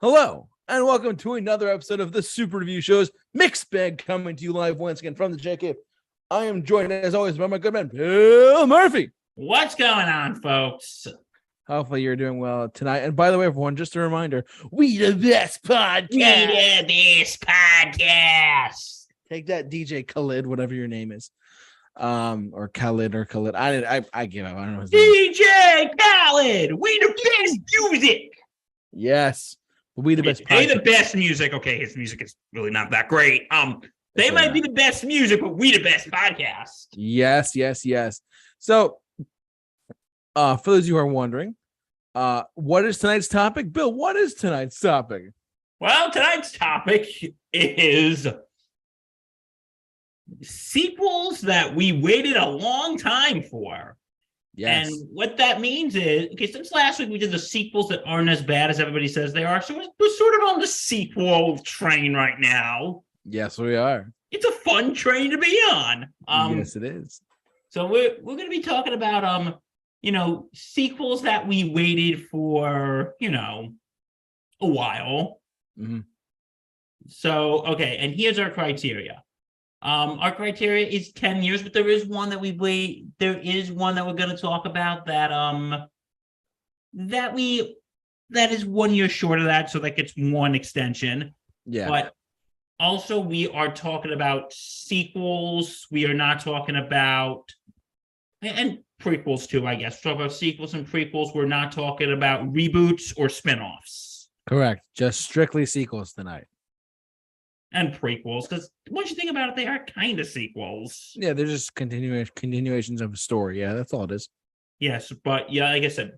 Hello, and welcome to another episode of the Super Review Show's Mixed Bag, coming to you live once again from the JK. I am joined, as always, by my good man, Bill Murphy. What's going on, folks? Hopefully you're doing well tonight. And by the way, everyone, just a reminder, we the best podcast. We the best podcast. Take that, DJ Khalid, whatever your name is. Or Khalid. I give up. I don't know his name. DJ Khaled. We the best music. Yes. We the best podcast. They the best music. Okay, his music is really not that great. They might be the best music, but we the best podcast. Yes. So, for those of you who are wondering, what is tonight's topic? Bill, what is tonight's topic? Well, tonight's topic is sequels that we waited a long time for. Yes. And what that means is, okay, since last week we did the sequels that aren't as bad as everybody says they are, so we're sort of on the sequel train right now. Yes, we are. It's a fun train to be on. Yes, it is. So we're going to be talking about sequels that we waited for, a while. Mm-hmm. So okay, and here's our criteria. Our criteria is 10 years, but there is one that we're going to talk about that is 1 year short of that, so that gets one extension. Yeah. But also we are talking about sequels. We are not talking about and prequels too, I guess. We're talking about sequels and prequels. We're not talking about reboots or spinoffs. Correct. Just strictly sequels tonight. And prequels, because once you think about it, they are kind of sequels. Yeah, they're just continuations of a story. Yeah, that's all it is. Yes, but yeah, like I said,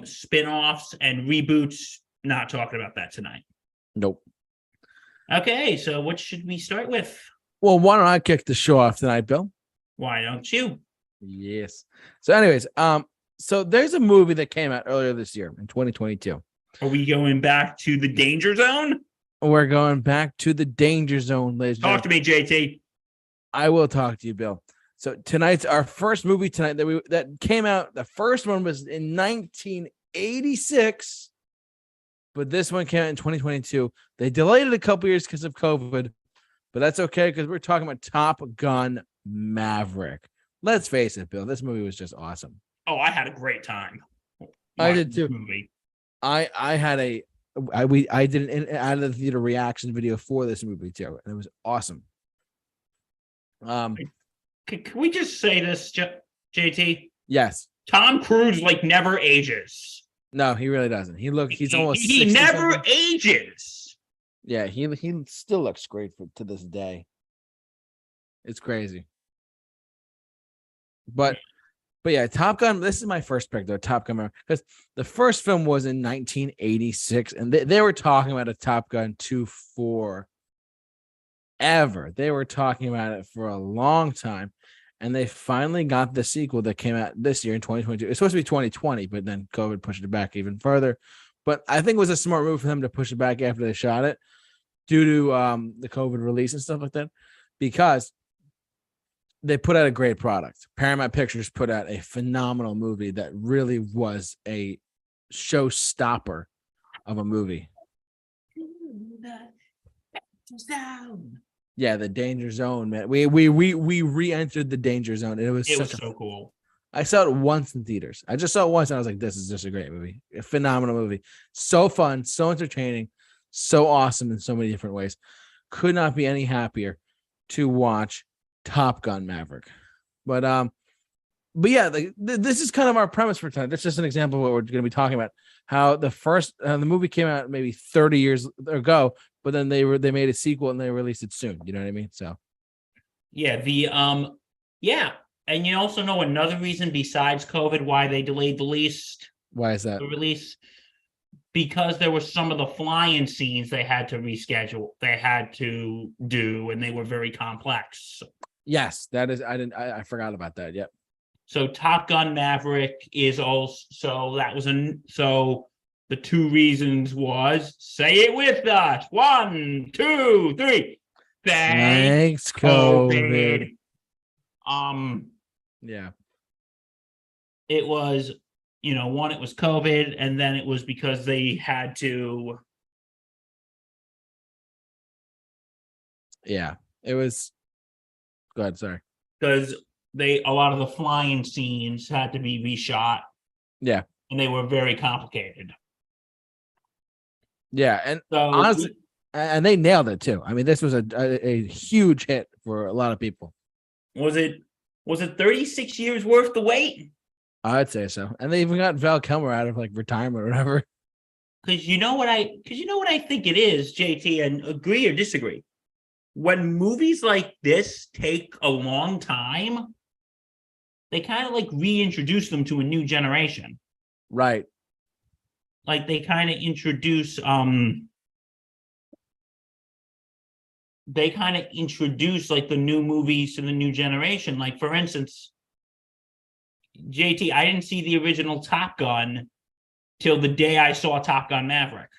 spin-offs and reboots, not talking about that tonight. Nope. Okay, so what should we start with? Well, why don't I kick the show off tonight, Bill? Why don't you? Yes. So anyways, so there's a movie that came out earlier this year in 2022. Are we going back to the danger zone? We're going back to the danger zone, ladies. Talk to me, JT. I will talk to you, Bill. So tonight's our first movie tonight that came out. The first one was in 1986, but this one came out in 2022. They delayed it a couple years because of COVID, but that's okay because we're talking about Top Gun Maverick. Let's face it, Bill. This movie was just awesome. Oh, I had a great time. I did too. Movie. I did an out of the theater reaction video for this movie too, and it was awesome. Can we just say this, JT? Yes. Tom Cruise never ages. No, he really doesn't. He's almost. He never ages. Yeah, he still looks great to this day. It's crazy. But yeah, Top Gun, this is my first pick, though, Top Gun, because the first film was in 1986, and they were talking about a Top Gun 2 forever. They were talking about it for a long time, and they finally got the sequel that came out this year in 2022. It's supposed to be 2020, but then COVID pushed it back even further. But I think it was a smart move for them to push it back after they shot it due to the COVID release and stuff like that, because they put out a great product. Paramount Pictures put out a phenomenal movie that really was a showstopper of a movie. Yeah, the danger zone, man. We re-entered the danger zone. It was so cool. I saw it once in theaters. I just saw it once and I was like, this is just a great movie. A phenomenal movie. So fun, so entertaining, so awesome in so many different ways. Could not be any happier to watch Top Gun Maverick. But yeah, this is kind of our premise for tonight. That's just an example of what we're going to be talking about. How the movie came out maybe 30 years ago, but then they made a sequel and they released it soon. You know what I mean? So yeah, and you also know another reason besides COVID why they delayed the release. Why is that? The release? Because there were some of the flying scenes they had to reschedule. They had to do, and they were very complex. Yes, that is. I forgot about that. Yep. So Top Gun Maverick is also so the two reasons was, say it with us. 1, 2, 3. Thanks COVID. Yeah. It was one, it was COVID, and then it was because they had to. Yeah, it was. Go ahead. Sorry. Because a lot of the flying scenes had to be reshot. Yeah. And they were very complicated. Yeah, and so honestly, and they nailed it too. I mean, this was a huge hit for a lot of people. Was it 36 years worth the wait? I'd say so. And they even got Val Kilmer out of like retirement or whatever. Because you know what I think it is, JT, and agree or disagree. When movies like this take a long time, they kind of like reintroduce them to a new generation. Right. Like they kind of introduce like the new movies to the new generation. Like for instance, JT, I didn't see the original Top Gun till the day I saw Top Gun Maverick.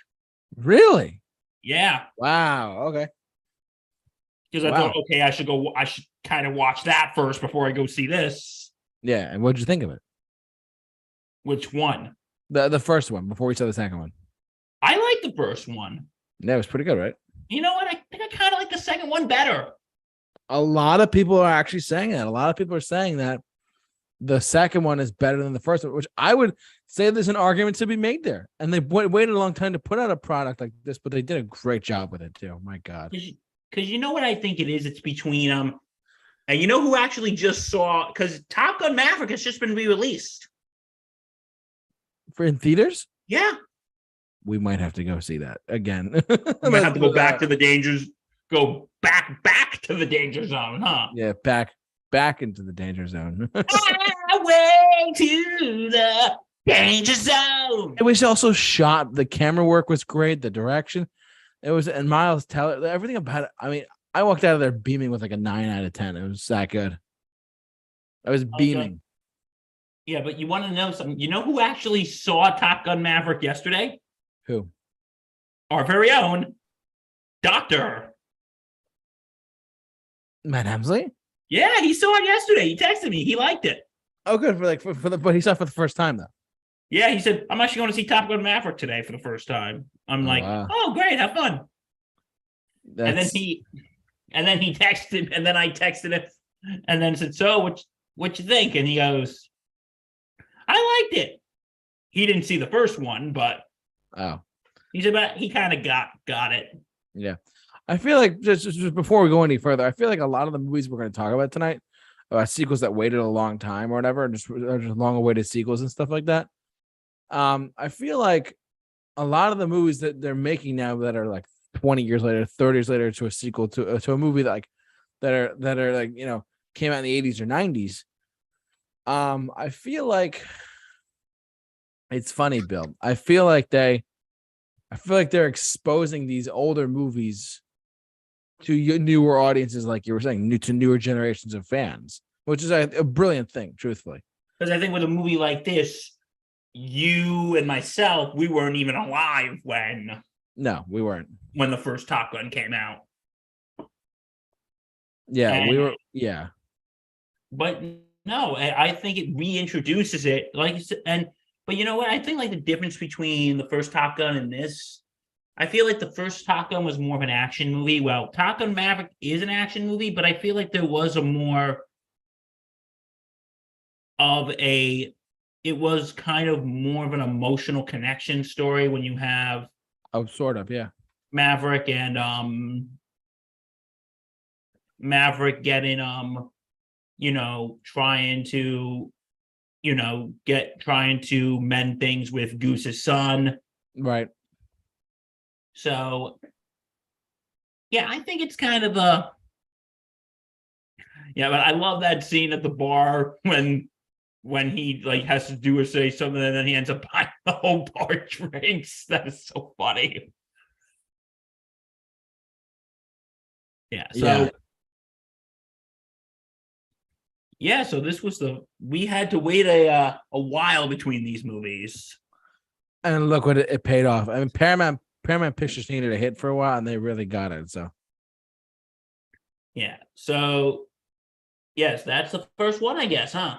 Really? Yeah. Wow. Okay. Because I thought, okay, I should kind of watch that first before I go see this. Yeah. And what'd you think of it? Which one? The first one before we saw the second one. I like the first one. Yeah, it was pretty good, right? You know what? I think I kind of like the second one better. A lot of people are actually saying that. A lot of people are saying that the second one is better than the first one, which I would say there's an argument to be made there. And they waited a long time to put out a product like this, but they did a great job with it too. My God. Because you know what I think it is? It's between and you know who actually just saw, because Top Gun Maverick has just been re-released. In theaters? Yeah. We might have to go see that again. We might have to go back to the dangers, go back to the danger zone, huh? Yeah, back into the danger zone. Way to the danger zone. It was also shot. The camera work was great. The direction. It was, and Miles Teller, everything about it. I mean, I walked out of there beaming with like a 9 out of 10. It was that good. I was beaming. Yeah, but you want to know something? You know who actually saw Top Gun Maverick yesterday? Who? Our very own Doctor Matt Hemsley? Yeah, he saw it yesterday. He texted me. He liked it. Oh, good but he saw it for the first time though. Yeah, he said, I'm actually going to see Top Gun Maverick today for the first time. I'm wow. Oh, great, have fun. And then he texted, and then I texted him, and then said, so what you think? And he goes, I liked it. He didn't see the first one, but he said, but he kind of got it. Yeah. I feel like just before we go any further, I feel like a lot of the movies we're going to talk about tonight are sequels that waited a long time or whatever, and just long awaited sequels and stuff like that. I feel like a lot of the movies that they're making now that are like 20 years later, 30 years later to a sequel to a movie that are like, came out in the 80s or 90s. I feel like it's funny, Bill. I feel like they're exposing these older movies to newer audiences, like you were saying, to newer generations of fans, which is a brilliant thing, truthfully. Because I think with a movie like this, you and myself, we weren't even alive when. No, we weren't. When the first Top Gun came out. Yeah, we were. Yeah. But no, I think it reintroduces it. But you know what? I think like the difference between the first Top Gun and this, I feel like the first Top Gun was more of an action movie. Well, Top Gun Maverick is an action movie, but I feel like there was it was kind of more of an emotional connection story when you have. Oh, sort of, yeah. Maverick and Maverick getting trying to mend things with Goose's son. Right. So yeah, I think it's kind of but I love that scene at the bar when he like has to do or say something and then he ends up buying the whole bar drinks. That is so funny. Yeah. So so this was we had to wait a while between these movies. And look what it paid off. I mean, Paramount Pictures needed a hit for a while and they really got it. So yeah. So yes, that's the first one, I guess, huh?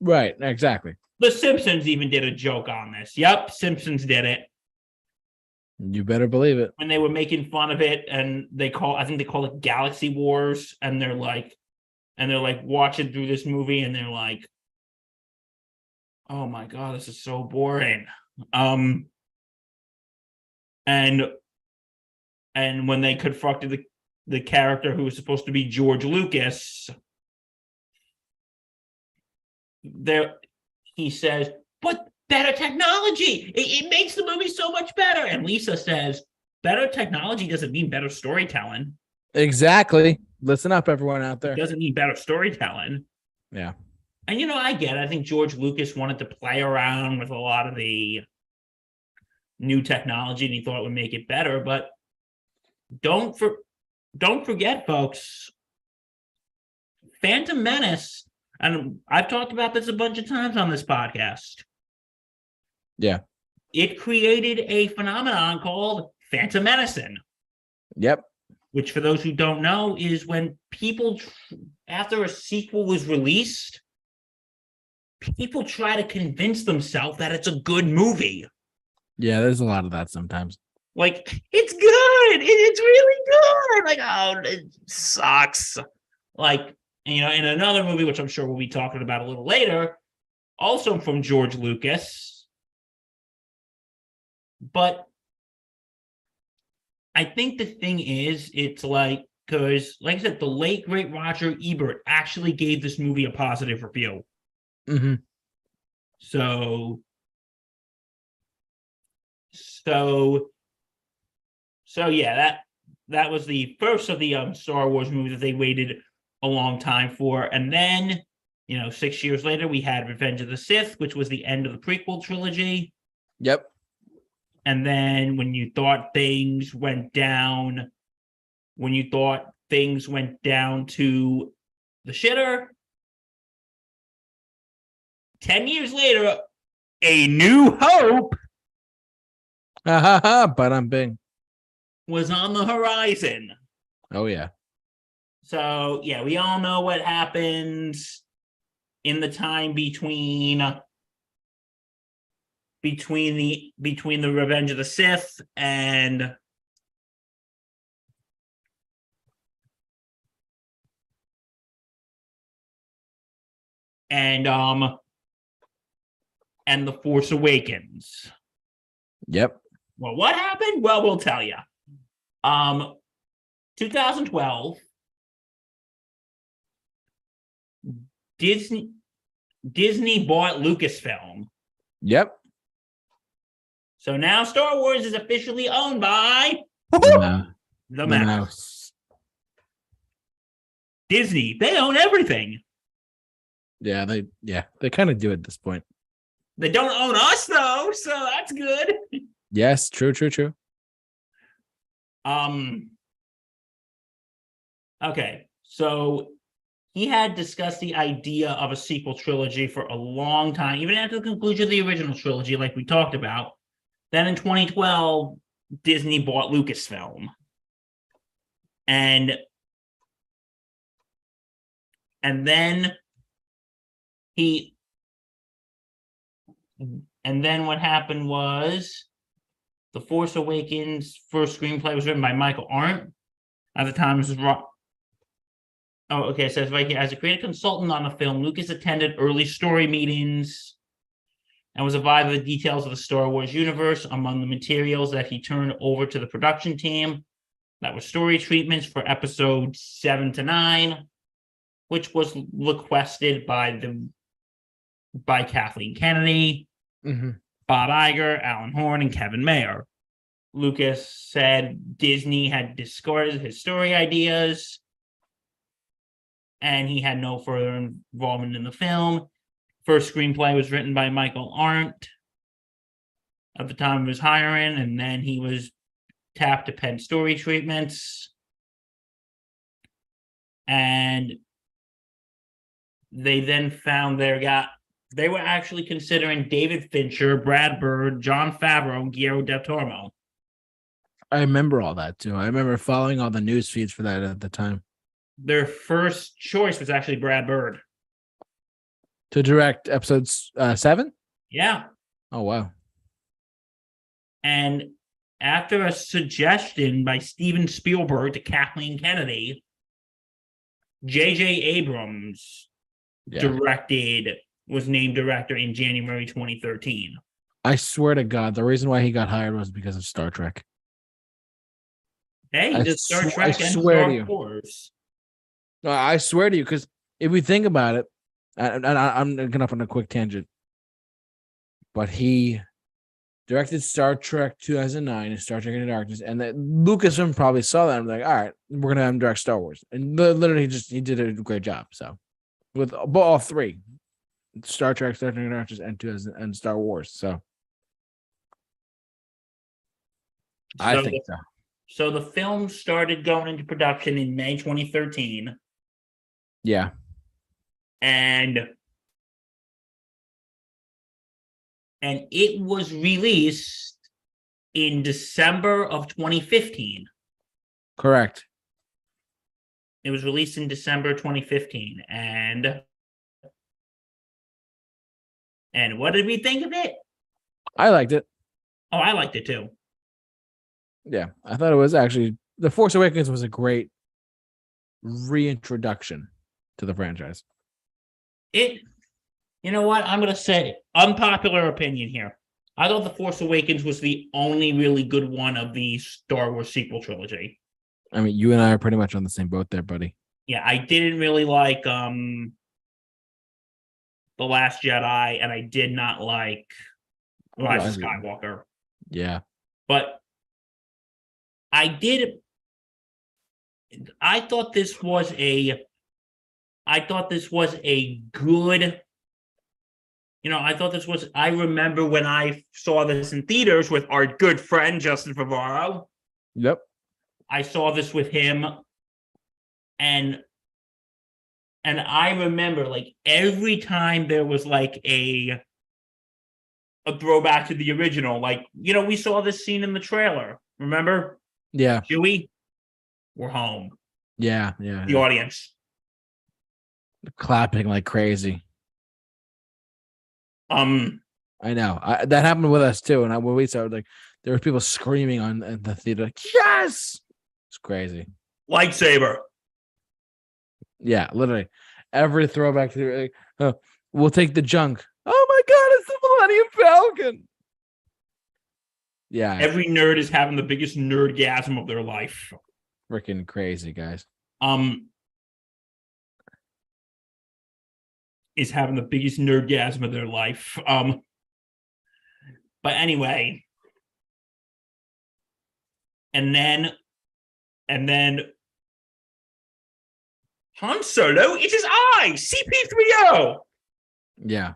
Right, exactly. The Simpsons even did a joke on this. Yep, Simpsons did it You better believe it. when they were making fun of it, and I think they call it Galaxy Wars, and they're like watching through this movie, and they're like, "Oh my god, this is so boring." And when they confronted the character who was supposed to be George Lucas, there he says, "But better technology, it makes the movie so much better." And Lisa says, "Better technology doesn't mean better storytelling." Exactly. Listen up, everyone out It there. doesn't mean better storytelling. Yeah. And I get it. I think George Lucas wanted to play around with a lot of the new technology, and he thought it would make it better. But don't forget, folks, Phantom Menace, and I've talked about this a bunch of times on this podcast. Yeah. It created a phenomenon called Phantom Medicine. Yep. Which, for those who don't know, is when people, after a sequel was released, people try to convince themselves that it's a good movie. Yeah, there's a lot of that sometimes. Like, it's good. It's really good. Like, oh, it sucks. Like, in another movie, which I'm sure we'll be talking about a little later, also from George Lucas. But I think the thing is, it's like, because, like I said, the late, great Roger Ebert actually gave this movie a positive review. Mm-hmm. So yeah, that was the first of the Star Wars movies that they waited a long time for. And then, 6 years later, we had Revenge of the Sith, which was the end of the prequel trilogy. Yep. And then when you thought things went down to the shitter, 10 years later, A New Hope But I'm Bing. was on the horizon. Oh yeah. So yeah, we all know what happens in the time between the Revenge of the Sith and The Force Awakens. Yep. Well, what happened? Well, we'll tell you. 2012, Disney bought Lucasfilm. Yep. So now Star Wars is officially owned by The mouse. Disney, they own everything. Yeah, they kind of do at this point. They don't own us though, so that's good. Yes, true. Okay, so he had discussed the idea of a sequel trilogy for a long time, even after the conclusion of the original trilogy, like we talked about. Then in 2012, Disney bought Lucasfilm. And then what happened was The Force Awakens' first screenplay was written by Michael Arndt. At the time, it was Oh, okay. It says right here, as a creative consultant on the film, Lucas attended early story meetings and was advised of the details of the Star Wars universe. Among the materials that he turned over to the production team, that were story treatments for episodes 7 to 9, which was requested by Kathleen Kennedy, Bob Iger, Alan Horn, and Kevin Mayer. Lucas said Disney had discarded his story ideas, and he had no further involvement in the film. First screenplay was written by Michael Arndt at the time of his hiring, and then he was tapped to pen story treatments. And they then found they were actually considering David Fincher, Brad Bird, Jon Favreau, and Guillermo del Toro. I remember all that too. I remember following all the news feeds for that at the time. Their first choice was actually Brad Bird. to direct episodes 7. Yeah. Oh wow. And after a suggestion by Steven Spielberg to Kathleen Kennedy, J.J. Abrams was named director in January 2013. I swear to God, the reason why he got hired was because of Star Trek. Hey, the Star Trek and swear to Star you. Wars. I swear to you, because if we think about it, and I'm going up on a quick tangent, but he directed Star Trek 2009 and Star Trek Into Darkness, and Lucasfilm probably saw that and was like, all right, we're going to have him direct Star Wars. And literally, he did a great job. So, with all three, Star Trek Into Darkness, and Star Wars. So, I think so. So the film started going into production in May 2013. Yeah. And it was released in December of 2015. Correct. It was released in December 2015. And what did we think of it? I liked it. Oh, I liked it too. Yeah, I thought it was actually The Force Awakens was a great reintroduction to the franchise. You know what? I'm going to say unpopular opinion here. I thought The Force Awakens was the only really good one of the Star Wars sequel trilogy. I mean, you and I are pretty much on the same boat there, buddy. Yeah, I didn't really like The Last Jedi, and I did not like Rise of Skywalker. Yeah. But I thought this was a good, I remember when I saw this in theaters with our good friend, Justin Favaro. Yep. I saw this with him, and I remember like every time there was like a throwback to the original, like, we saw this scene in the trailer, remember? Yeah. Chewie, we're home. Yeah. The audience. Clapping like crazy. I know. That happened with us too. And when we saw it, like, there were people screaming in the theater, like, yes! It's crazy. Lightsaber. Yeah, literally. Every throwback to we'll take the junk. Oh my God, it's the Millennium Falcon. Yeah. Every nerd is having the biggest nerdgasm of their life. Freaking crazy, guys. Is having the biggest nerdgasm of their life. But anyway. And then Han Solo, it is I, CP3O. Yeah.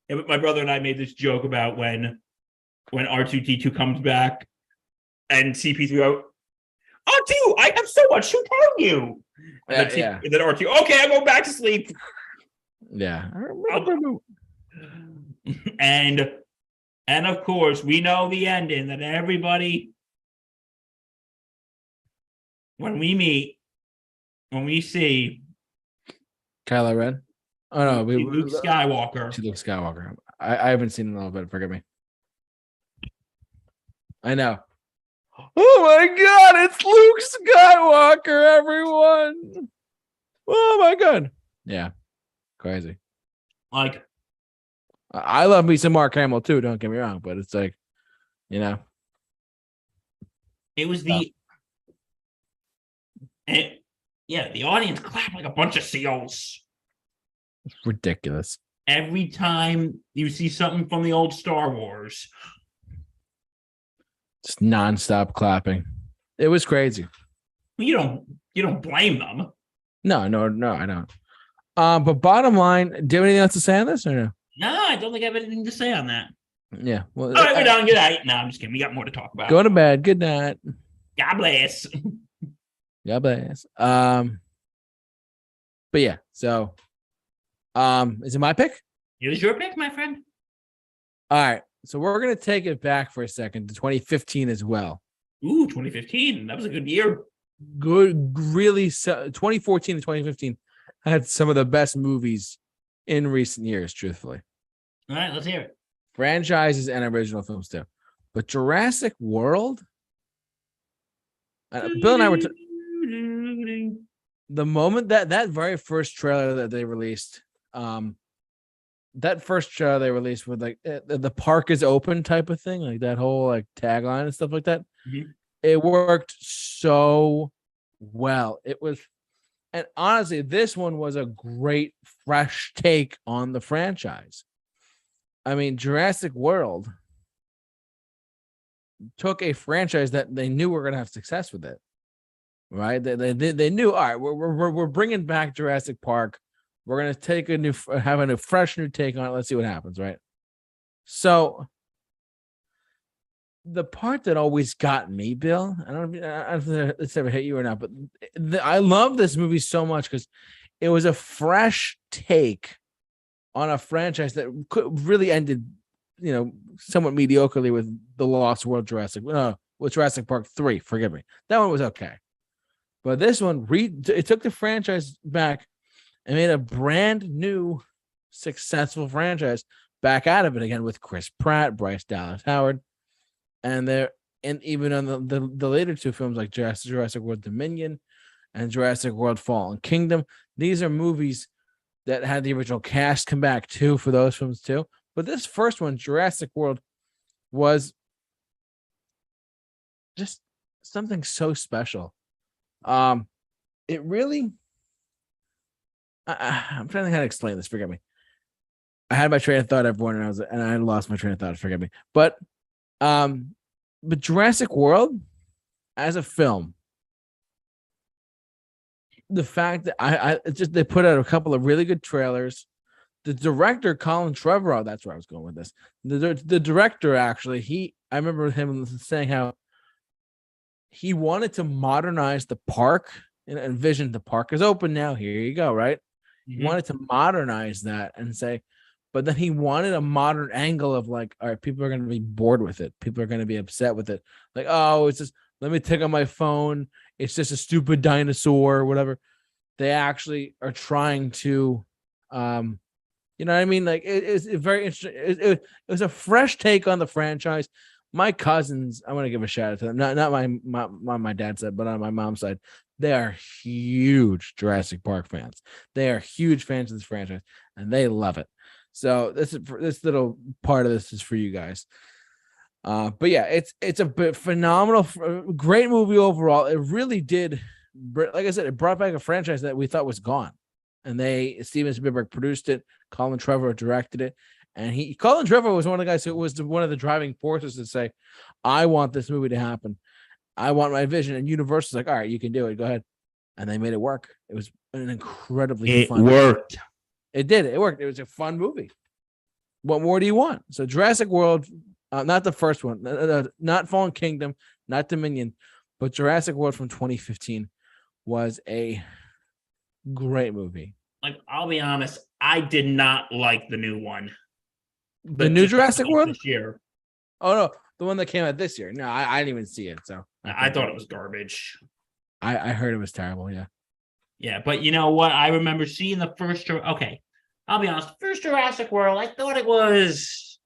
My brother and I made this joke about when R2-D2 comes back and CP3O, R2, I have so much to tell you. And then R2, okay, I'm going back to sleep. Yeah. And of course, we know the ending that everybody, when we see Kylo Ren. Oh no, Luke Skywalker. Luke Skywalker. I haven't seen it in a little bit. Forgive me. I know. Oh my God, it's Luke Skywalker, everyone. Oh my God. Yeah. Crazy. Like, I love me some Mark Hamill too, don't get me wrong, but it's like, it was the audience clapped like a bunch of seals. It's ridiculous. Every time you see something from the old Star Wars. Just nonstop clapping. It was crazy. You don't blame them. No, I don't. But bottom line, do you have anything else to say on this or no? No, I don't think I have anything to say on that. Yeah. Well, all right, we're done. Good night. No, I'm just kidding. We got more to talk about. Go to bed. Good night. God bless. God bless. But yeah, so is it my pick? It was your pick, my friend. All right. So we're gonna take it back for a second to 2015 as well. Ooh, 2015. That was a good year. Good, really. 2014 to 2015 had some of the best movies in recent years, truthfully. All right, let's hear it. Franchises and original films too. But Jurassic World, Bill and I were the moment that very first trailer that they released, that first trailer they released with like the park is open type of thing, like that whole like tagline and stuff like that. Mm-hmm. It worked so well. It was, and honestly, this one was a great fresh take on the franchise. I mean, Jurassic World took a franchise that they knew were going to have success with it, right? They knew, all right, we're bringing back Jurassic Park. We're going to take have a fresh new take on it. Let's see what happens, right? So the part that always got me, Bill, I don't know if it's ever hit you or not, but I love this movie so much because it was a fresh take on a franchise that really ended, somewhat mediocrely with the Lost World with Jurassic Park 3. Forgive me. That one was okay. But this one, it took the franchise back and made a brand new, successful franchise back out of it again with Chris Pratt, Bryce Dallas Howard. And even on the later two films like Jurassic World Dominion and Jurassic World Fallen Kingdom, these are movies that had the original cast come back too for those films too. But this first one, Jurassic World, was just something so special. It really, I'm trying to think how to explain this. Forgive me. I had my train of thought, everyone, and I lost my train of thought. Forgive me. But Jurassic World as a film, the fact that they put out a couple of really good trailers. The director, Colin Trevorrow, that's where I was going with this. The director, actually, I remember him saying how he wanted to modernize the park and envision the park is open now. Here you go, right? Mm-hmm. He wanted to modernize that and say, but then he wanted a modern angle of like, all right, people are going to be bored with it. People are going to be upset with it. Like, oh, it's just, let me take on my phone. It's just a stupid dinosaur or whatever. They actually are trying to, you know what I mean? Like it's very interesting. It was a fresh take on the franchise. My cousins, I want to give a shout out to them. Not my dad's side, but on my mom's side, they are huge Jurassic Park fans. They are huge fans of this franchise, and they love it. So this little part of this is for you guys. But yeah, it's a phenomenal, great movie overall. It really did, like I said, it brought back a franchise that we thought was gone. And Steven Spielberg produced it. Colin Trevorrow directed it. And Colin Trevorrow was one of the guys who was one of the driving forces to say, I want this movie to happen. I want my vision. And Universal's like, all right, you can do it. Go ahead. And they made it work. It was an incredibly fun movie. It worked. It did. It worked. It was a fun movie. What more do you want? So Jurassic World, not the first one, not Fallen Kingdom, not Dominion, but Jurassic World from 2015 was a great movie. Like, I'll be honest, I did not like the new one. The new Jurassic World this year. Oh no, the one that came out this year. No, I didn't even see it. So I thought it was garbage. I heard it was terrible. Yeah. Yeah, but you know what? I remember seeing the first. Okay, I'll be honest. First Jurassic World, I thought it was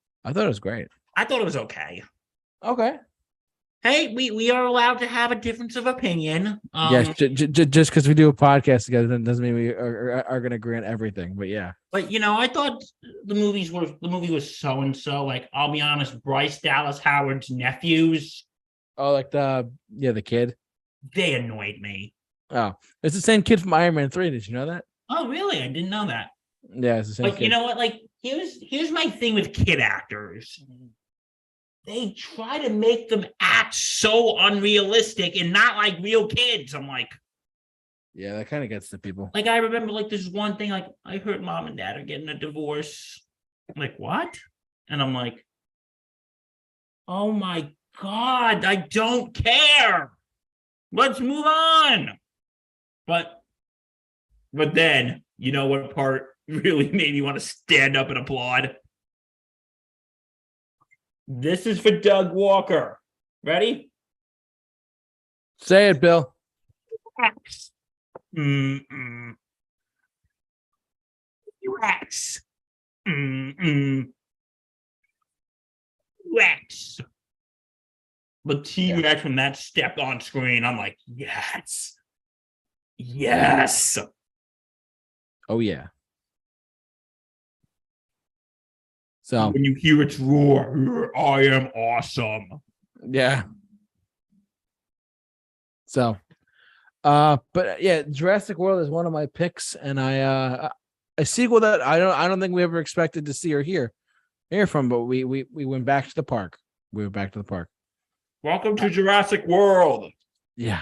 great. I thought it was okay. Okay. Hey, we are allowed to have a difference of opinion. Yes, just because we do a podcast together doesn't mean we are going to agree on everything. But yeah. But I thought the movie was so and so. Like, I'll be honest, Bryce Dallas Howard's nephews. Oh, like the kid. They annoyed me. Oh, it's the same kid from Iron Man 3. Did you know that? Oh, really? I didn't know that. Yeah, it's the same. But kid. You know what? Like, here's my thing with kid actors. They try to make them act so unrealistic and not like real kids. I'm like, yeah, that kind of gets to people. Like, I remember like this one thing, like I heard mom and dad are getting a divorce. I'm like, what? And I'm like, oh my God, I don't care. Let's move on. But then, you know what part really made me want to stand up and applaud? This is for Doug Walker. Ready? Say it, Bill. You Rex. Rex. But T-Rex, when that stepped on screen, I'm like, yes. Yes. Oh yeah. So when you hear its roar, I am awesome. yeah. So but yeah, Jurassic World is one of my picks, and I a sequel that I don't think we ever expected to see or hear from, but we went back to the park. We went back to the park. Welcome to Jurassic World. Yeah.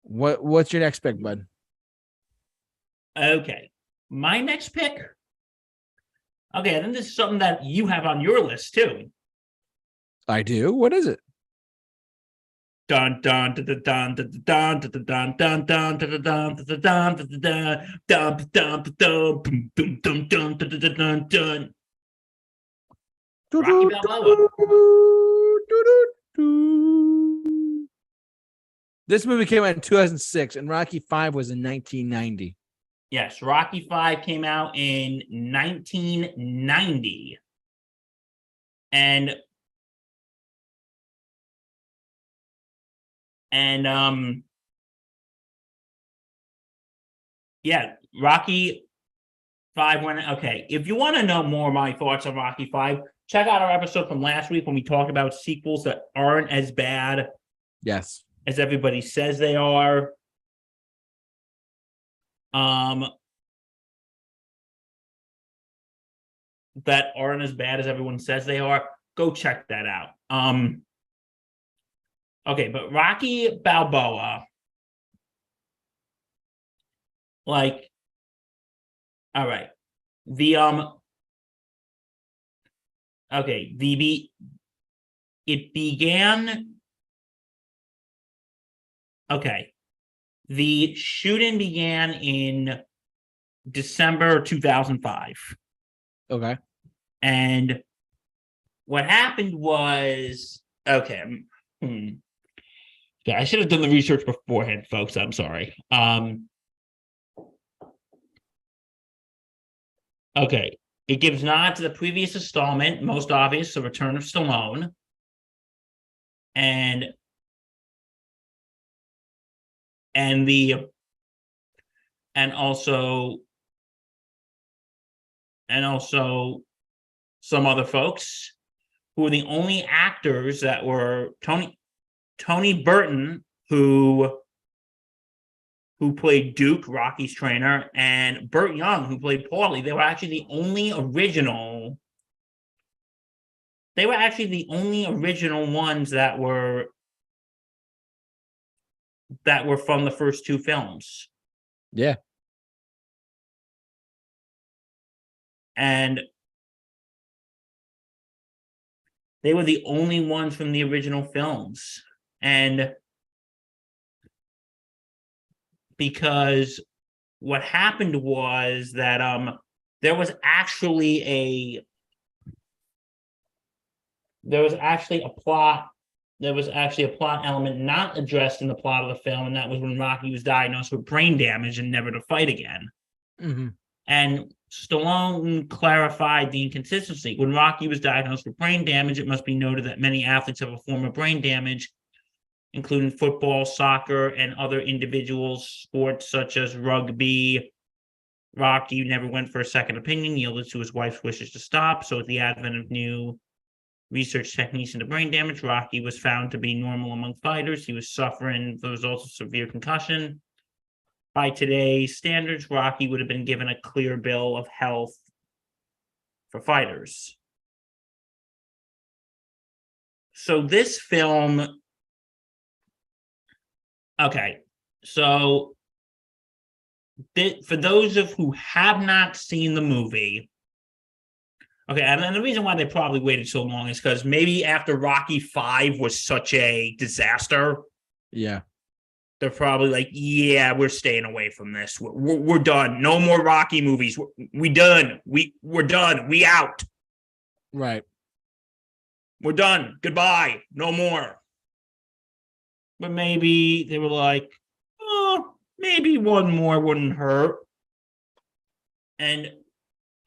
What's your next pick, bud? Okay. My next pick. Okay, and then this is something that you have on your list too. I do. What is it? Dun dun dun dun dun dun dun dun dun dun dun dun dun dun dun dun dun. Rocky Balboa. This movie came out in 2006, and Rocky 5 was in 1990. Yes, Rocky 5 came out in 1990. And yeah, Rocky 5 went okay. If you want to know more of my thoughts on Rocky 5, check out our episode from last week when we talked about sequels that aren't as bad Yes. as everybody says they are. That aren't as bad as everyone says they are. Go check that out. Okay, but Rocky Balboa, like, all right, okay, it began. Okay, the shooting began in December 2005. Okay. And what happened was, okay, I should have done the research beforehand, folks. I'm sorry. Okay, it gives nod to the previous installment, most obvious, the return of Stallone, and also some other folks who were the only actors that were Tony Burton, who played Duke, Rocky's trainer, and Burt Young, who played Paulie. They were actually the only original ones that were from the first two films. Yeah. And they were the only ones from the original films. And because what happened was that there was actually a plot element not addressed in the plot of the film, and that was when Rocky was diagnosed with brain damage and never to fight again. Mm-hmm. And Stallone clarified the inconsistency. When Rocky was diagnosed with brain damage, it must be noted that many athletes have a form of brain damage, including football, soccer, and other individual sports such as rugby. Rocky never went for a second opinion, yielded to his wife's wishes to stop. So with the advent of new research techniques into brain damage, Rocky was found to be normal among fighters. He was suffering the results of severe concussion. By today's standards, Rocky would have been given a clear bill of health for fighters. So this film, okay, so for those of who have not seen the movie, okay, and the reason why they probably waited so long is because maybe after Rocky 5 was such a disaster, yeah, they're probably like, yeah, we're staying away from this. We're done. No more Rocky movies. We're done. We're done. We out. right. We're done. Goodbye. No more. But maybe they were like, oh, maybe one more wouldn't hurt. And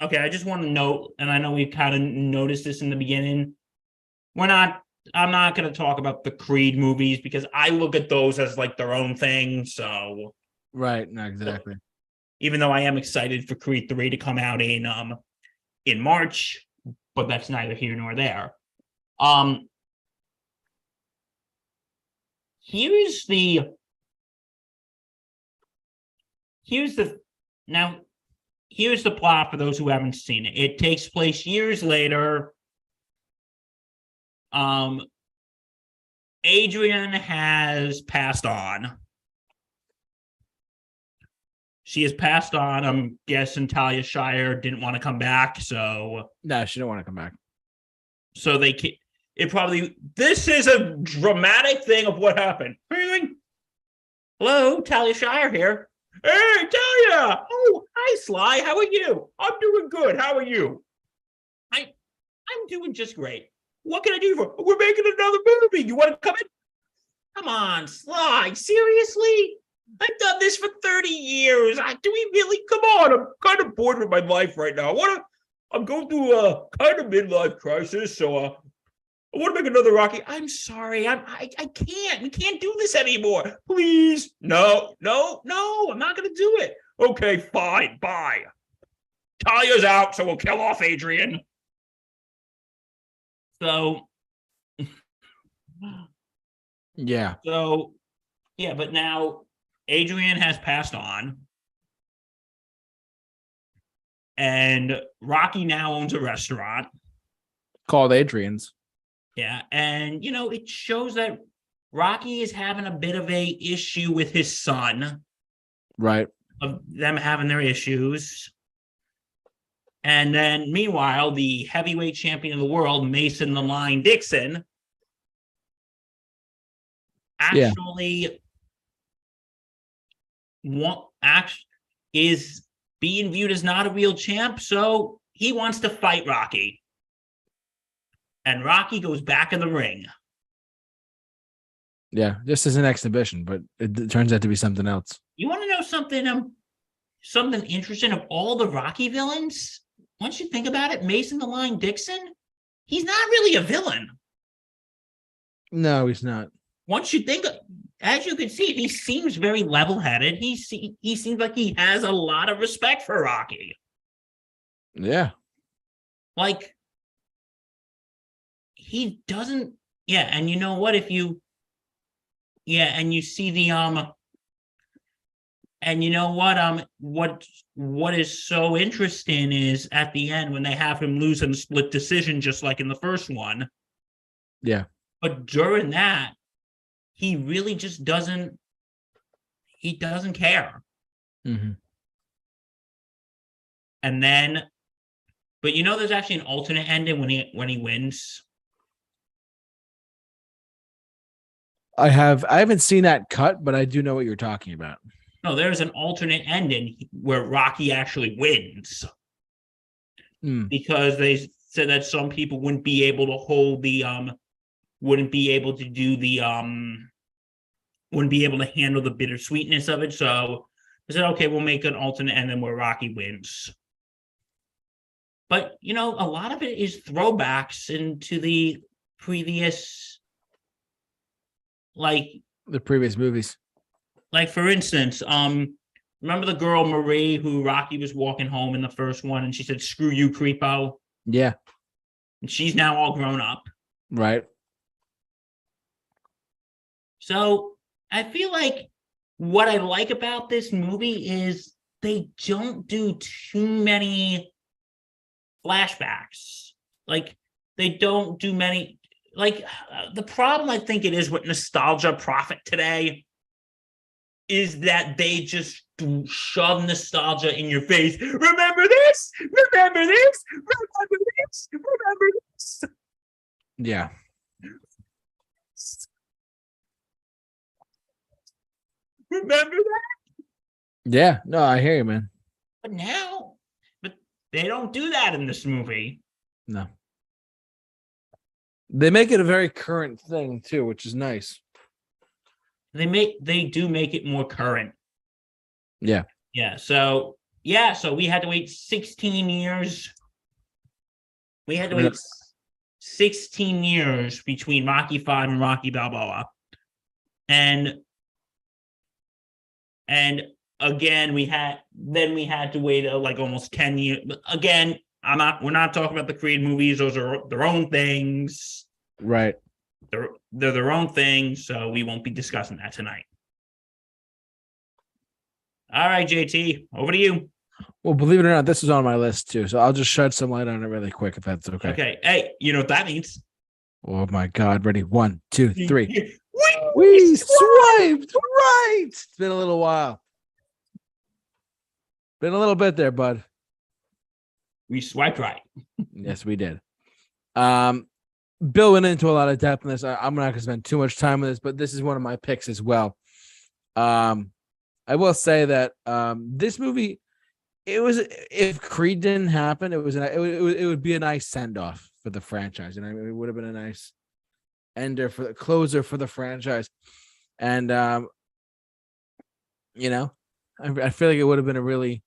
okay, I just want to note, and I know we kind of noticed this in the beginning. I'm not going to talk about the Creed movies because I look at those as like their own thing. So, Right. No, exactly. even though I am excited for Creed 3 to come out in March, but that's neither here nor there. Um, here's the here's the now here's the plot for those who haven't seen it. It takes place years later. Adrian has passed on. She has passed on. I'm guessing Talia Shire didn't want to come back, so No, she don't want to come back. so they can, it probably, this is a dramatic thing of what happened. Hello, Talia Shire here. Hey, Talia. Oh, hi, Sly. How are you? I'm doing good. How are you? I'm doing just great. What can I do for? We're making another movie. You want to come in? Come on, Sly. Seriously? I've done this for 30 years. Do we really? Come on. I'm kind of bored with my life right now. I'm going through a kind of midlife crisis, so I want to make another Rocky. I'm sorry. I can't. We can't do this anymore. Please. No. I'm not going to do it. Okay, fine. Bye. Talia's out, so we'll kill off Adrian. So, yeah. So, yeah, but now Adrian has passed on. And Rocky now owns a restaurant. Called Adrian's. Yeah. And, it shows that Rocky is having a bit of a issue with his son. Right. Of them having their issues. And then, meanwhile, the heavyweight champion of the world, Mason the Line Dixon, actually is being viewed as not a real champ, so he wants to fight Rocky. And Rocky goes back in the ring. Yeah, just as an exhibition, but it turns out to be something else. You want to know something interesting? Of all the Rocky villains, once you think about it, Mason the Line Dixon, he's not really a villain. No, he's not. Once you think, as you can see, he seems very level-headed. He seems like he has a lot of respect for Rocky. Yeah. Like, he doesn't. Yeah, and you know what? And you see the and you know what is so interesting is at the end when they have him lose in a split decision, just like in the first one. Yeah. But during that, he really just doesn't care. Mm-hmm. And then, but there's actually an alternate ending when he wins. I haven't seen that cut, but I do know what you're talking about. No, there's an alternate ending where Rocky actually wins. Because they said that some people wouldn't be able to hold the wouldn't be able to do the wouldn't be able to handle the bittersweetness of it. So I said, okay, we'll make an alternate ending where Rocky wins. But a lot of it is throwbacks into the previous, the previous movies. Like, for instance, remember the girl Marie who Rocky was walking home in the first one and she said, "Screw you, creepo." Yeah. And she's now all grown up. Right. So I feel like what I like about this movie is they don't do too many flashbacks. Like, they don't do many. Like, the problem I think it is with Nostalgia Profit today is that they just shove nostalgia in your face. Remember this? Remember this? Remember this? Remember this? Yeah. Remember that? Yeah. No, I hear you, man. But they don't do that in this movie. No. They make it a very current thing too, which is nice. They do make it more current. Yeah. Yeah. So Yeah, so we had to wait 16 years. We had to wait 16 years between Rocky 5 and Rocky Balboa. And again, we had to wait like almost 10 years. But again, we're not talking about the Creed movies. Those are their own things. Right. They're their own things, so we won't be discussing that tonight. All right, JT, over to you. Well, believe it or not, this is on my list too. So I'll just shed some light on it really quick if that's okay. Okay. Hey, you know what that means? Oh my God. Ready? 1, 2, 3. We swiped right. It's been a little while. Been a little bit there, bud. We swiped right. Yes, we did. Bill went into a lot of depth in this. I'm not going to spend too much time on this, but this is one of my picks as well. I will say that this movie, if Creed didn't happen, it would be a nice send off for the franchise, and I mean, it would have been a nice ender for the closer for the franchise, and I feel like it would have been a really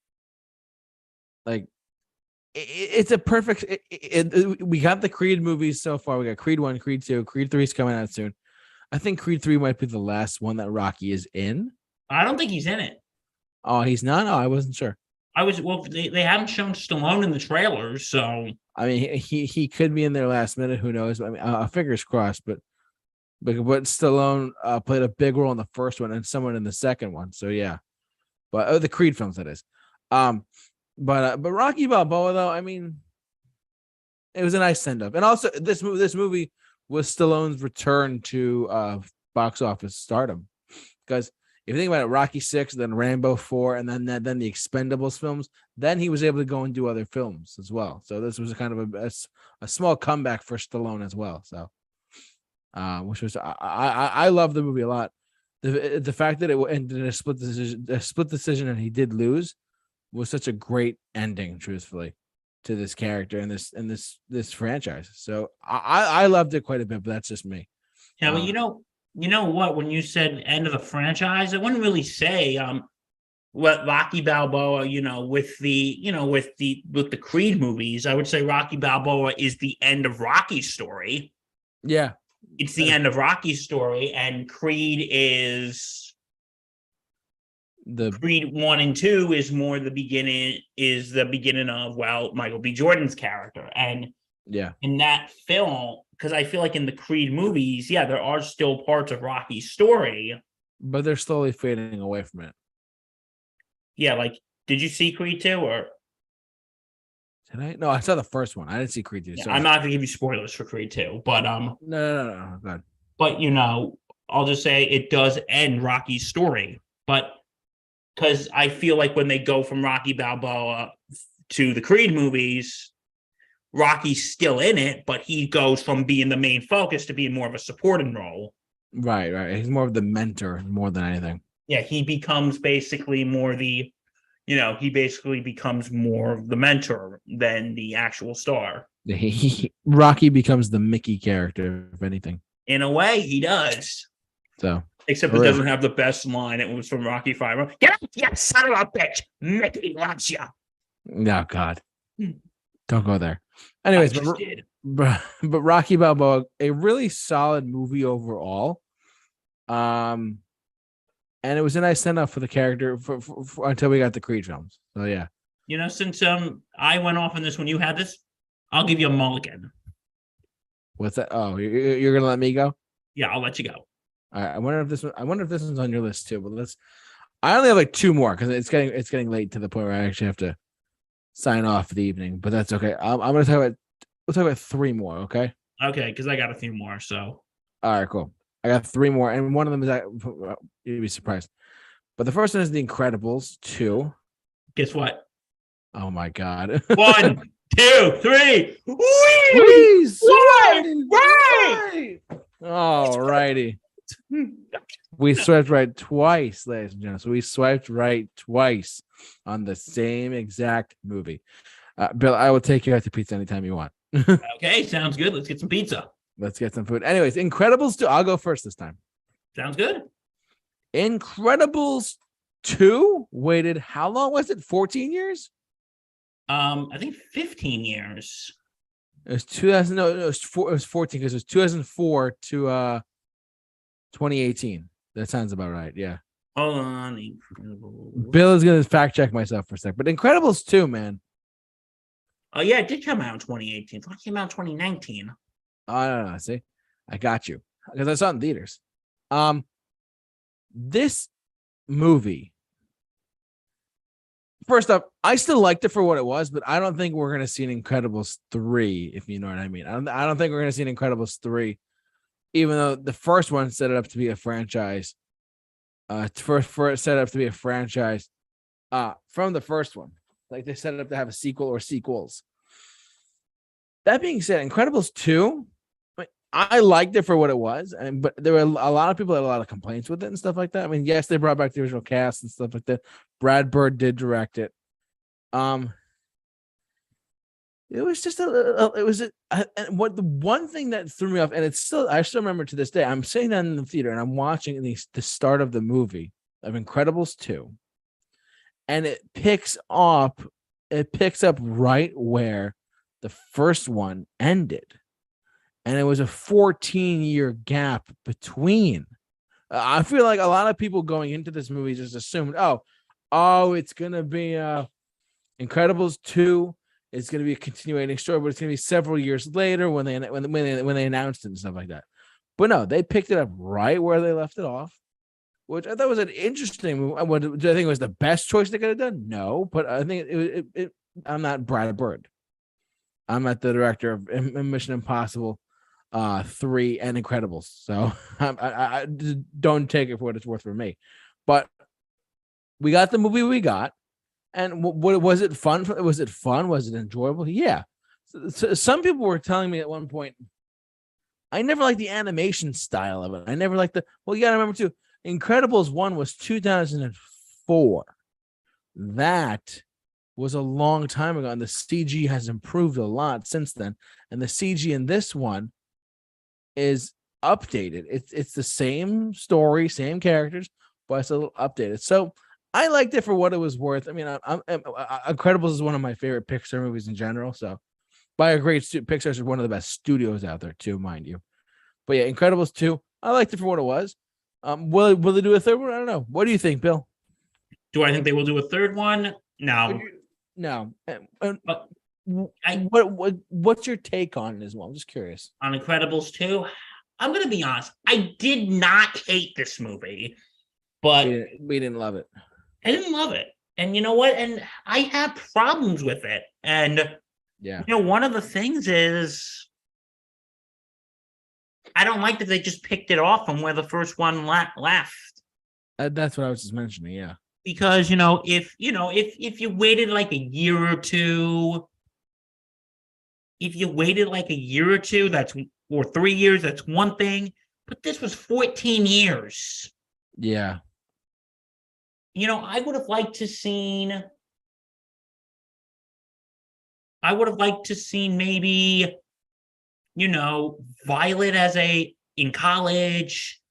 it's a perfect. We got the Creed movies so far. We got Creed 1, Creed 2, Creed 3 is coming out soon. I think Creed 3 might be the last one that Rocky is in. I don't think he's in it. Oh, he's not? Oh, I wasn't sure. They haven't shown Stallone in the trailers, so I mean, he could be in there last minute. Who knows? I mean, fingers crossed. But Stallone played a big role in the first one and someone in the second one. So yeah, but the Creed films, that is. But Rocky Balboa, though, I mean, it was a nice send off, and also this movie was Stallone's return to box office stardom, because if you think about it, Rocky 6, then Rambo 4, and then the Expendables films, then he was able to go and do other films as well. So this was a kind of a small comeback for Stallone as well. So, which was I love the movie a lot. The fact that it ended in a split decision, and he did lose, was such a great ending, truthfully, to this character and this franchise. So I loved it quite a bit, but that's just me. Yeah, but you know what? When you said end of the franchise, I wouldn't really say what Rocky Balboa, with the Creed movies, I would say Rocky Balboa is the end of Rocky's story. Yeah. It's the end of Rocky's story, and Creed is Creed 1 and 2 is more the beginning of Michael B. Jordan's character. And yeah, in that film, because I feel like in the Creed movies, yeah, there are still parts of Rocky's story, but they're slowly fading away from it. Yeah, like, did you see Creed 2 or? Did I? No, I saw the first one. I didn't see Creed 2. Yeah, I'm not gonna give you spoilers for Creed 2, but No. Go ahead. But I'll just say it does end Rocky's story, but because I feel like when they go from Rocky Balboa to the Creed movies, Rocky's still in it, but he goes from being the main focus to being more of a supporting role. Right. He's more of the mentor more than anything. Yeah, he becomes basically more the, he basically becomes more of the mentor than the actual star. Rocky becomes the Mickey character, if anything. In a way, he does. So. Except it doesn't have the best line. It was from Rocky 5. Get up, you son of a bitch. Mickey loves you. No, God. Don't go there. Anyways, but Rocky Balboa, a really solid movie overall. And it was a nice send-off for the character for until we got the Creed films. So, yeah. Since I went off on this when you had this, I'll give you a mulligan. What's that? Oh, you're going to let me go? Yeah, I'll let you go. I wonder if this one's on your list too. But I only have like 2 more because it's getting late to the point where I actually have to sign off for the evening. But that's okay. I'm gonna we'll talk about 3 more. Okay. Okay, because I got a few more. So. All right, cool. I got 3 more, and one of them is you'd be surprised. But the first one is The Incredibles 2. Guess what? Oh my God. 1, 2, 3. Right. All righty. We swiped right twice, ladies and gentlemen. So we swiped right twice on the same exact movie. Bill, I will take you out to pizza anytime you want. Okay, sounds good. Let's get some pizza. Let's get some food. Anyways, Incredibles 2. I'll go first this time. Sounds good. Incredibles 2 waited, how long was it? 14 years? I think 15 years. It was 2000. No, it was 14 because it was 2004 to 2018. That sounds about right. Yeah. Hold on, Incredibles. Bill is gonna fact check myself for a sec, but Incredibles 2, man. Oh yeah, it did come out in 2018. I thought it came out in 2019. I don't know. See, I got you because I saw it in theaters. This movie. First up, I still liked it for what it was, but I don't think we're gonna see an Incredibles 3, if you know what I mean. I don't think we're gonna see an Incredibles 3, even though the first one set it up to be a franchise. For it set up to be a franchise. From the first one, like they set it up to have a sequel or sequels. That being said, Incredibles 2, I liked it for what it was, but there were a lot of people that had a lot of complaints with it and stuff like that. I mean, yes, they brought back the original cast and stuff like that. Brad Bird did direct it. It was just what the one thing that threw me off, and I still remember to this day. I'm sitting down in the theater and I'm watching the start of the movie of Incredibles 2, and it picks up right where the first one ended. And it was a 14-year gap between. I feel like a lot of people going into this movie just assumed, it's gonna be Incredibles 2. It's gonna be a continuating story, but it's gonna be several years later when they announced it and stuff like that. But no, they picked it up right where they left it off, which I thought was an interesting move. Do I think it was the best choice they could have done? No, but I think I'm not Brad Bird. I'm not the director of Mission Impossible 3 and Incredibles, so I don't take it for what it's worth for me. But we got the movie we got, and what was it fun? Was it fun? Was it enjoyable? Yeah. So some people were telling me at one point, I never liked the animation style of it. I never liked you got to remember too, Incredibles 1 was 2004. That was a long time ago, and the CG has improved a lot since then. And the CG in this one is updated. It's the same story, same characters, but it's a little updated. So I liked it for what it was worth. I mean, Incredibles is one of my favorite Pixar movies in general. So, by a great Pixar is one of the best studios out there too, mind you. But yeah, Incredibles 2, I liked it for what it was. Will they do a third one? I don't know. What do you think, Bill? Do I think they will do a third one? No. No. But what's your take on it as well? I'm just curious. On Incredibles 2, I'm going to be honest. I did not hate this movie, but we didn't love it. I didn't love it. And you know what? And I have problems with it. And one of the things is I don't like that they just picked it off from where the first one left. That's what I was just mentioning. Yeah. Because if you waited like a year or two, or 3 years, that's one thing. But this was 14 years. Yeah. I would have liked to seen maybe, Violet in college,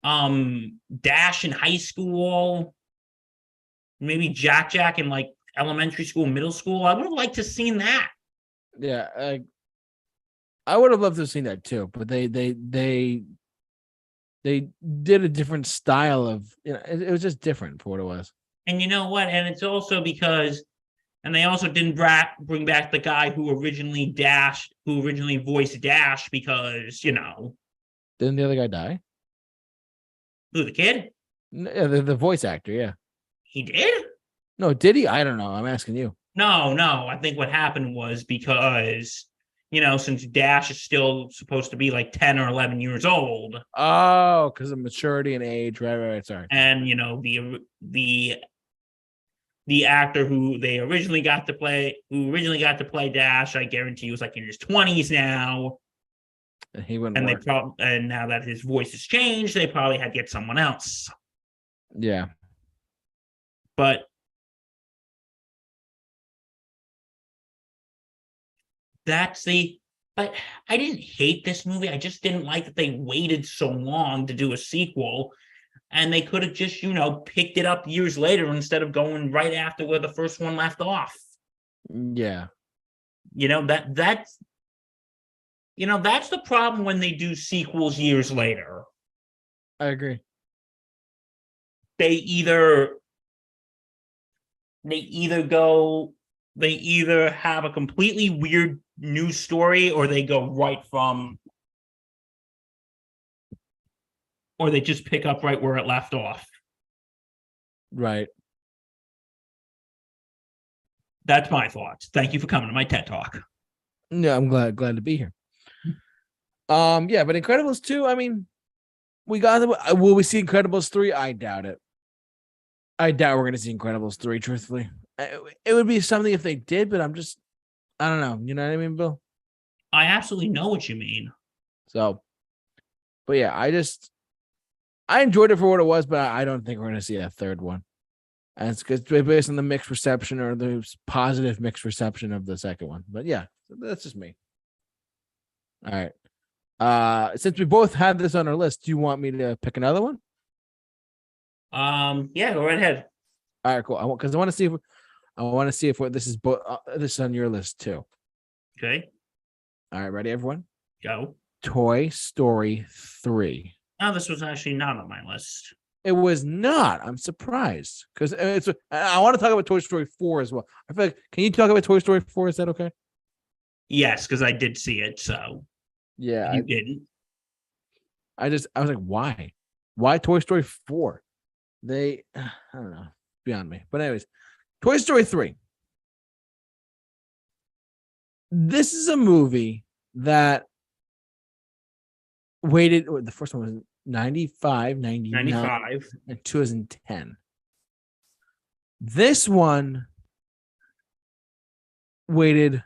Dash in high school, maybe Jack in like elementary school, middle school. I would have liked to seen that. Yeah, I would have loved to have seen that too, but they did a different style of, it was just different for what it was. And you know what? And it's also because, and they also didn't bring back the guy who originally voiced Dash because, Didn't the other guy die? Who, the kid? Yeah, the voice actor, yeah. He did? No, did he? I don't know. I'm asking you. No. I think what happened was because, since Dash is still supposed to be like 10 or 11 years old. Oh, because of maturity and age. Right. Sorry. And, the actor who originally got to play Dash, I guarantee he was like in his 20s now. And he wouldn't work. And now that his voice has changed, they probably had to get someone else. Yeah. But but I didn't hate this movie. I just didn't like that they waited so long to do a sequel. and they could have just, picked it up years later instead of going right after where the first one left off. Yeah. That's the problem when they do sequels years later. I agree. They either have a completely weird new story, or they go right from, or they just pick up right where it left off. Right. That's my thoughts. Thank you for coming to my TED Talk. Yeah, I'm glad to be here. Yeah, but Incredibles 2, I mean, will we see Incredibles 3? I doubt it. I doubt we're going to see Incredibles 3, truthfully. It would be something if they did, but I don't know. You know what I mean, Bill? I absolutely know what you mean. So, but yeah, I enjoyed it for what it was, but I don't think we're going to see a third one. And it's based on the mixed reception, or the positive mixed reception of the second one. But yeah, that's just me. All right. Since we both have this on our list, do you want me to pick another one? Yeah, go right ahead. All right, cool. Because I want to see if this is this is on your list too. Okay. All right, ready, everyone? Go. Toy Story 3. Oh, this was actually not on my list. It was not. I'm surprised because I want to talk about Toy Story 4 as well. I feel like, can you talk about Toy Story 4? Is that okay? Yes, because I did see it. So yeah, you didn't. I was like, why? Why Toy Story 4? I don't know, beyond me. But anyways, Toy Story 3. This is a movie that waited. The first one was 95, 99, 95. and 2010. This one waited.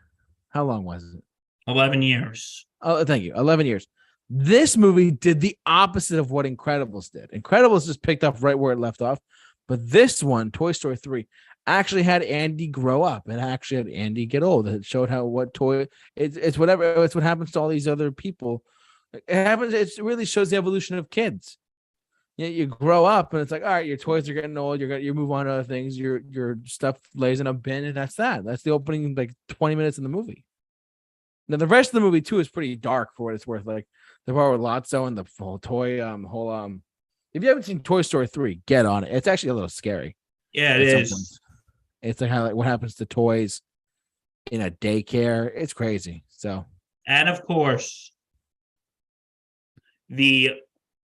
How long was it? 11 years. Oh, thank you. 11 years. This movie did the opposite of what Incredibles did. Incredibles just picked up right where it left off. But this one, Toy Story 3, actually had Andy grow up. It actually had Andy get old. It showed it's whatever. It's what happens to all these other people. It really shows the evolution of kids. You grow up and it's like, all right, your toys are getting old. You move on to other things. Your stuff lays in a bin, and that's that. That's the opening 20 minutes in the movie. Now the rest of the movie too is pretty dark for what it's worth. Like the part with Lotso and the whole toy, if you haven't seen Toy Story 3, get on it. It's actually a little scary. Yeah, it is. It's like what happens to toys in a daycare. It's crazy. So, and of course, the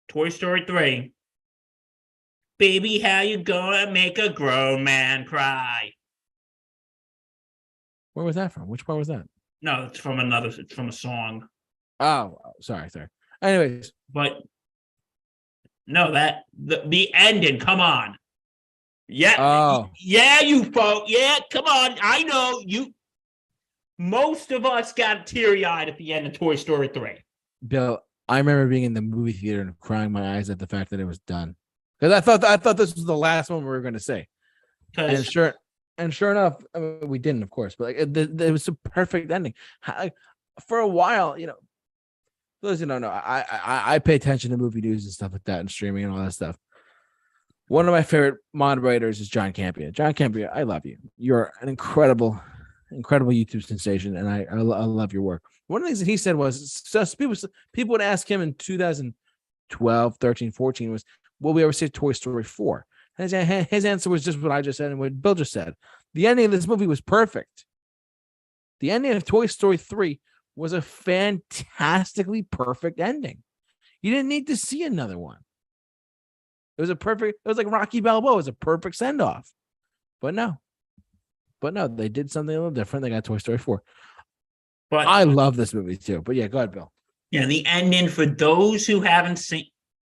Toy Story 3. Baby, how you gonna make a grown man cry? Where was that from? Which part was that? No, it's from a song. Oh, sorry. Anyways, but no, that the ending. Come on, yeah, yeah, you folks, yeah, come on. I know you. Most of us got teary-eyed at the end of Toy Story 3. Bill, I remember being in the movie theater and crying my eyes at the fact that it was done, because I thought this was the last one we were going to say. And sure enough, I mean, we didn't, of course, but it was a perfect ending. For a while, those who don't know, I pay attention to movie news and stuff like that, and streaming and all that stuff. One of my favorite moderators is John Campion. John Campion, I love you. You're an incredible YouTube sensation, and I love your work. One of the things that he said was, people would ask him in 2012, 13, 14 was, will we ever see Toy Story 4? His answer was just what I just said and what Bill just said. The ending of this movie was perfect. The ending of Toy Story 3 was a fantastically perfect ending. You didn't need to see another one. It was like Rocky Balboa. It was a perfect send-off. But no, they did something a little different. They got Toy Story 4. But I love this movie too. But yeah, go ahead, Bill. Yeah, the ending, for those who haven't seen.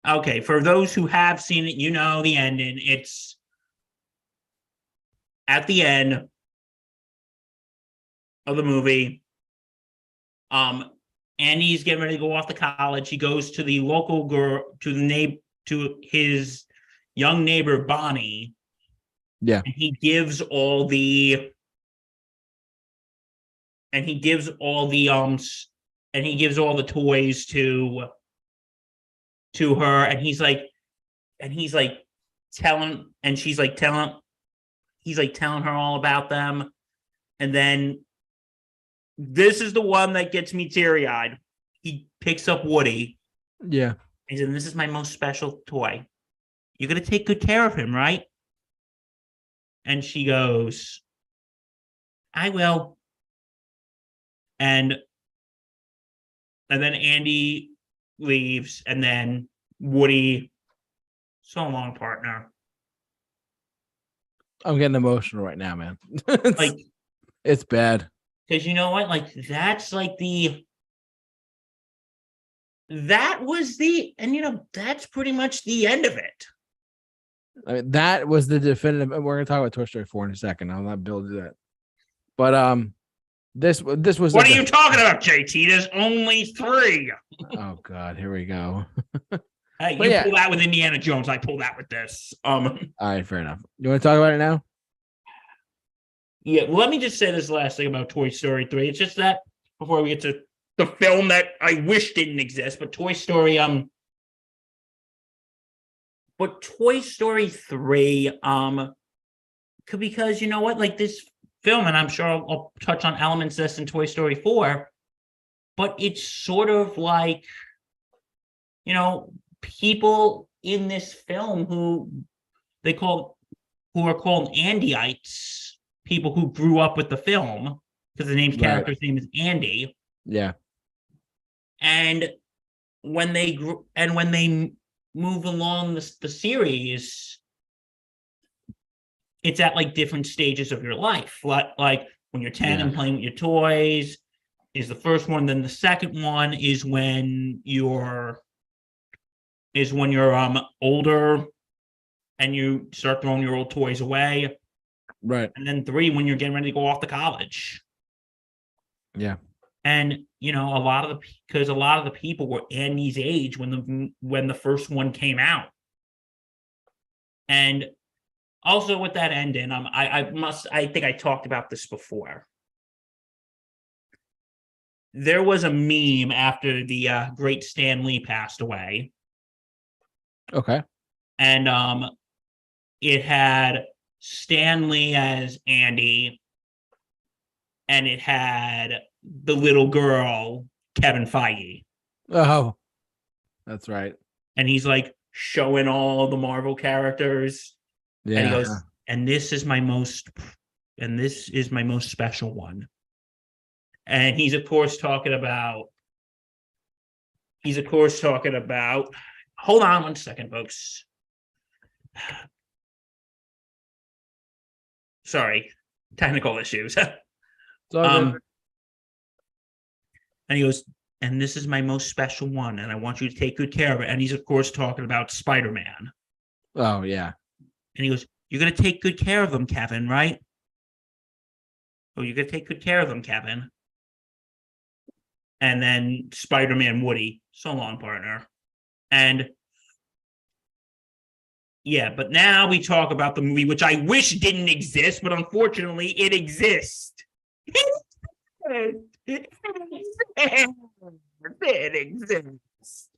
Okay, for those who have seen it, the ending. It's at the end of the movie. Andy's getting ready to go off to college. He goes to the local girl, to his young neighbor Bonnie. Yeah, and he gives all the toys to her, and he's like, and he's like telling, and she's like telling, he's like telling her all about them. And then this is the one that gets me teary eyed. He picks up Woody. Yeah. He said, "This is my most special toy. You're going to take good care of him, right?" And she goes, "I will." And then Andy leaves, and then Woody, so long, partner. I'm getting emotional right now, man. Like, it's bad. because you know what? Like, that's like that was and that's pretty much the end of it. I mean, that was the definitive. We're gonna talk about Toy Story 4 in a second. I'll not build that. But this was. What are you talking about, JT? There's only 3. Oh God, here we go. Hey, you pull that with Indiana Jones. I pull that with this. All right, fair enough. You want to talk about it now? Yeah. Well, let me just say this last thing about Toy Story 3. It's just that before we get to the film that I wish didn't exist, but Toy Story, but Toy Story 3, because you know what, like this film, and I'm sure I'll touch on elements of this in Toy Story 4, but it's sort of like, people in this film who are called Andyites, people who grew up with the film, because the character's name is Andy. Yeah. And when they move along the series, it's at like different stages of your life. Like when you're 10 and playing with your toys is the first one. Then the second one is when you're older and you start throwing your old toys away. Right. And then 3, when you're getting ready to go off to college. Yeah. And a lot of the people were Andy's age when the first one came out. And also with that ending, I think I talked about this before. There was a meme after the great Stan Lee passed away. Okay. And it had Stan Lee as Andy, and it had the little girl, Kevin Feige. Oh, that's right. And he's like showing all the Marvel characters. Yeah. And he goes, and this is my most special one. And he's of course talking about, hold on one second, folks. Sorry, technical issues. And he goes, and this is my most special one, and I want you to take good care of it. And he's of course talking about Spider-Man. Oh yeah. And he goes, "You're gonna take good care of them, Kevin, right? Oh, you're gonna take good care of them, Kevin." And then Spider-Man Woody, so long, partner. And yeah, but now we talk about the movie, which I wish didn't exist, but unfortunately it exists. It exists.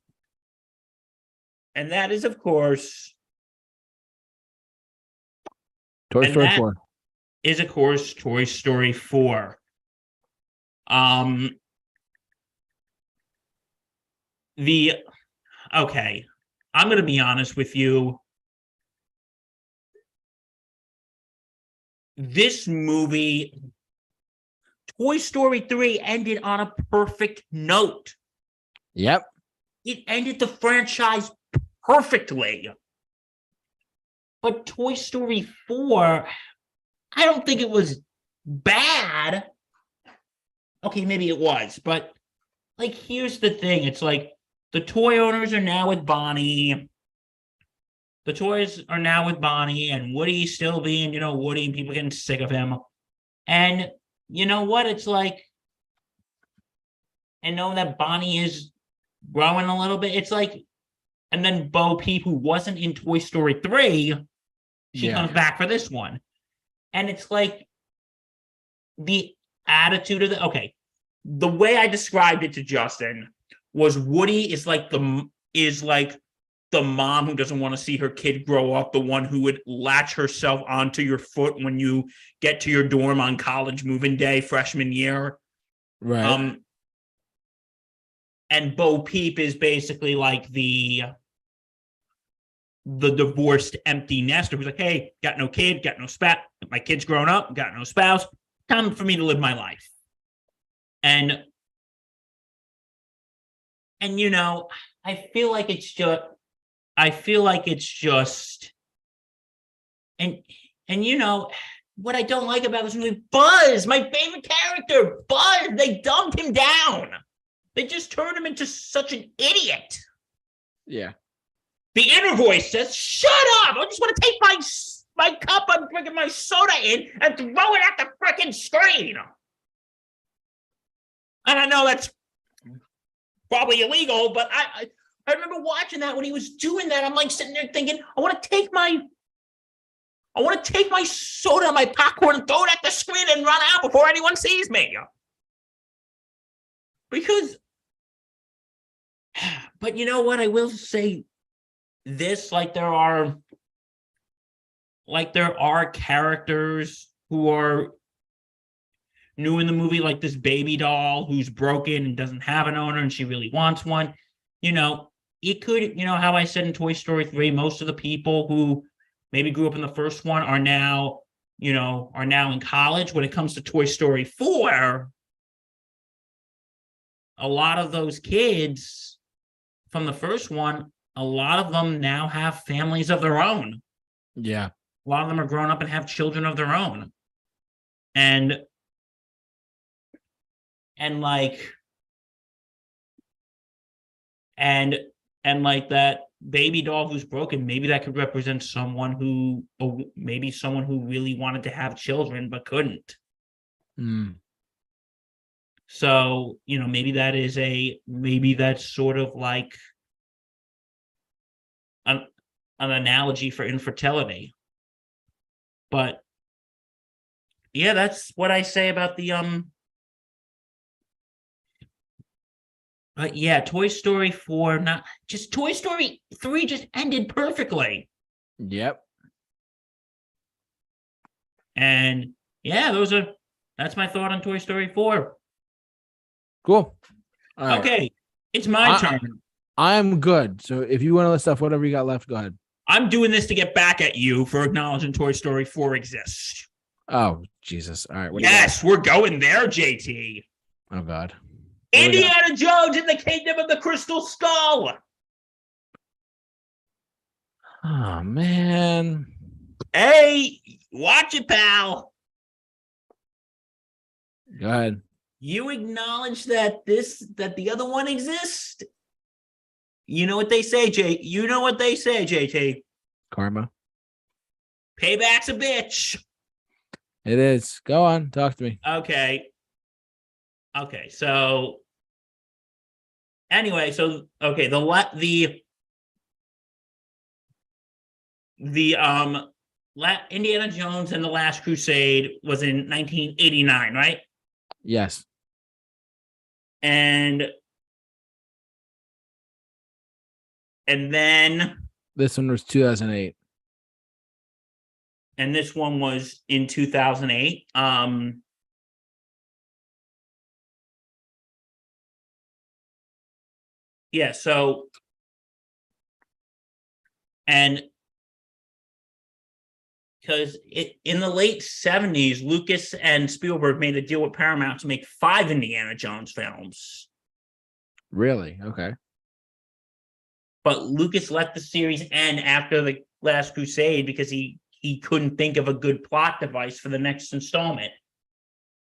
And that is, of course, Toy Story 4. Is, of course, Toy Story 4. Okay, I'm going to be honest with you. This movie, Toy Story 3, ended on a perfect note. Yep. It ended the franchise perfectly. But Toy Story 4, I don't think it was bad. Okay, maybe it was, but like, here's the thing. It's like the toy owners are now with Bonnie. The toys are now with Bonnie, and Woody's still being, Woody, and people getting sick of him. And you know what? It's like, I know that Bonnie is growing a little bit. It's like, and then Bo Peep, who wasn't in Toy Story 3, she comes back for this one. And it's like the attitude of the way I described it to Justin was Woody is like the mom who doesn't want to see her kid grow up, the one who would latch herself onto your foot when you get to your dorm on college moving day, freshman year. Right. And Bo Peep is basically like the divorced empty nester who's like, hey, got no kid, got no spouse, my kid's grown up, got no spouse, time for me to live my life. And you know, I feel like it's just and you know what I don't like about this movie, Buzz, my favorite character, Buzz, they dumbed him down. They just turned him into such an idiot. Yeah. The inner voice says, shut up! I just want to take my cup I'm drinking my soda in and throw it at the freaking screen. And I know that's probably illegal, but I remember watching that when he was doing that. I'm like sitting there thinking, I want to take my soda, my popcorn, and throw it at the screen and run out before anyone sees me. Because, but you know what? I will say this, like there are characters who are new in the movie, like this baby doll who's broken and doesn't have an owner and she really wants one. You know, it could, you know, how I said in Toy Story 3, most of the people who maybe grew up in the first one are now in college. When it comes to Toy Story 4, a lot of those kids from the first one, a lot of them now have families of their own. Yeah. A lot of them are grown up and have children of their own. And like that baby doll who's broken, maybe that could represent someone who really wanted to have children but couldn't. So, you know, maybe that's sort of like an analogy for infertility. But yeah, that's what I say about the but yeah, Toy Story 4, not just Toy Story 3 just ended perfectly. Yep. And yeah, that's my thought on Toy Story 4. Cool. All right. Okay, it's my turn. I'm good. So if you want to list off whatever you got left, go ahead. I'm doing this to get back at you for acknowledging Toy Story 4 exists. Oh, Jesus. All right. Yes, we're going there, JT. Oh, God. Indiana Jones and the Kingdom of the Crystal Skull. Oh, man. Hey, watch it, pal. Go ahead. You acknowledge that the other one exists? You know what they say, JT. Karma. Payback's a bitch. It is. Go on. Talk to me. Okay. So anyway, Indiana Jones and the Last Crusade was in 1989, right? Yes. And then this one was 2008. And this one was in 2008. Yeah, so and because in the late 70s, Lucas and Spielberg made a deal with Paramount to make 5 Indiana Jones films. Really? Okay. But Lucas let the series end after the Last Crusade because he couldn't think of a good plot device for the next installment.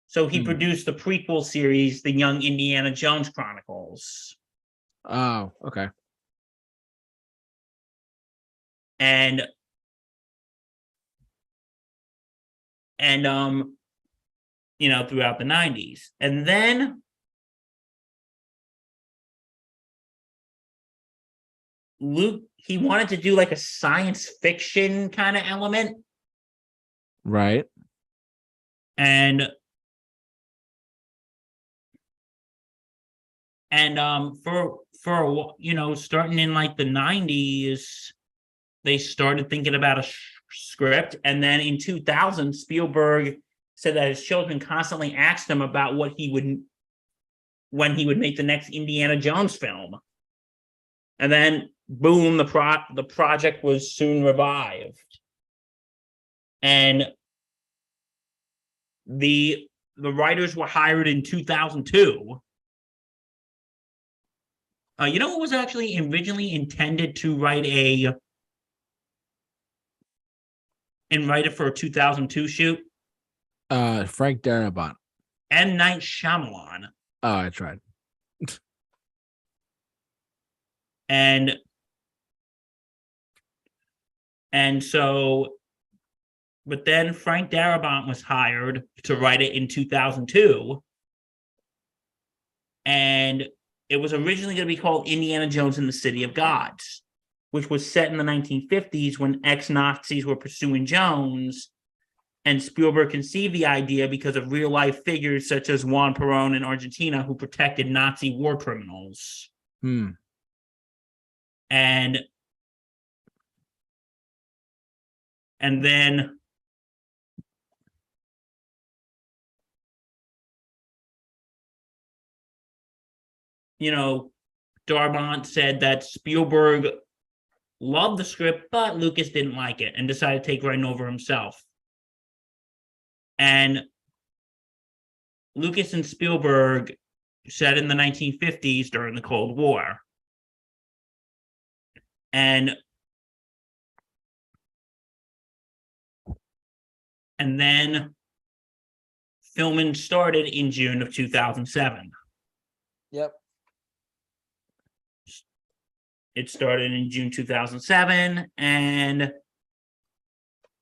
So he produced the prequel series, The Young Indiana Jones Chronicles. Oh, okay. And throughout the 90s. And then Luke, he wanted to do like a science fiction kind of element. Right. And And starting in like the 90s, they started thinking about a script, and then in 2000, Spielberg said that his children constantly asked him about when he would make the next Indiana Jones film. And then boom, the project was soon revived. And the writers were hired in 2002. You know what was actually originally intended to write it for a 2002 shoot? Frank Darabont. M. Night Shyamalan. Oh, I tried. And so, but then Frank Darabont was hired to write it in 2002. And it was originally going to be called Indiana Jones and the City of Gods, which was set in the 1950s when ex-Nazis were pursuing Jones. And Spielberg conceived the idea because of real-life figures such as Juan Perón in Argentina, who protected Nazi war criminals. And then Darabont said that Spielberg loved the script, but Lucas didn't like it and decided to take writing over himself. And Lucas and Spielberg set in the 1950s during the Cold War. And then filming started in June of 2007. Yep. It started in June 2007, and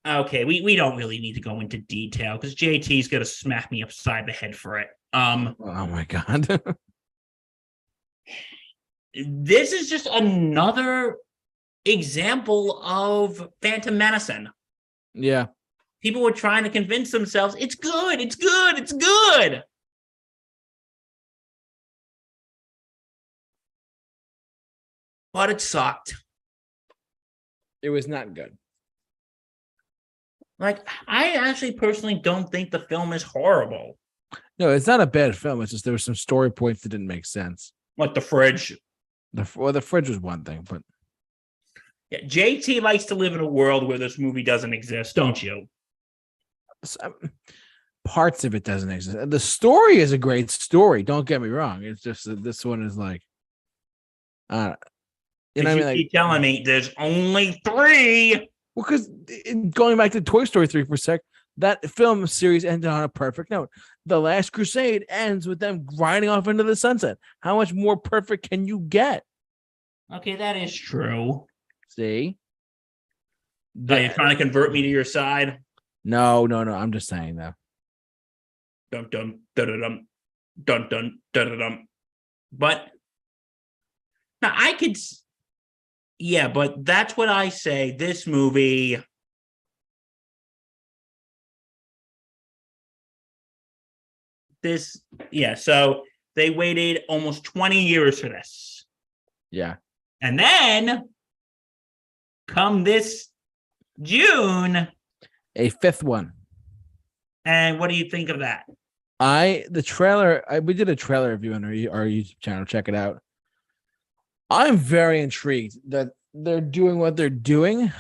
okay, we don't really need to go into detail because JT's gonna smack me upside the head for it. Oh my god. This is just another example of Phantom Medicine. Yeah. People were trying to convince themselves it's good, it's good, it's good. But it sucked. It was not good. Like, I actually personally don't think the film is horrible. No, it's not a bad film. It's just there were some story points that didn't make sense. Like the fridge. The fridge was one thing, but yeah, JT likes to live in a world where this movie doesn't exist, don't you? Parts of it doesn't exist. The story is a great story. Don't get me wrong. It's just that this one is like, you know what I mean? Like, keep telling me there's only 3. Well, because going back to Toy Story 3 for a sec, that film series ended on a perfect note. The Last Crusade ends with them riding off into the sunset. How much more perfect can you get? Okay, that is true. See? Are you trying to convert me to your side? No. I'm just saying though. Dun dun dun dun dun dun dun dun. But now I could. Yeah, but that's what I say. This movie. So they waited almost 20 years for this. Yeah. And then, come this June, a 5th one. And what do you think of that? The trailer, we did a trailer review on our YouTube channel. Check it out. I'm very intrigued that they're doing what they're doing.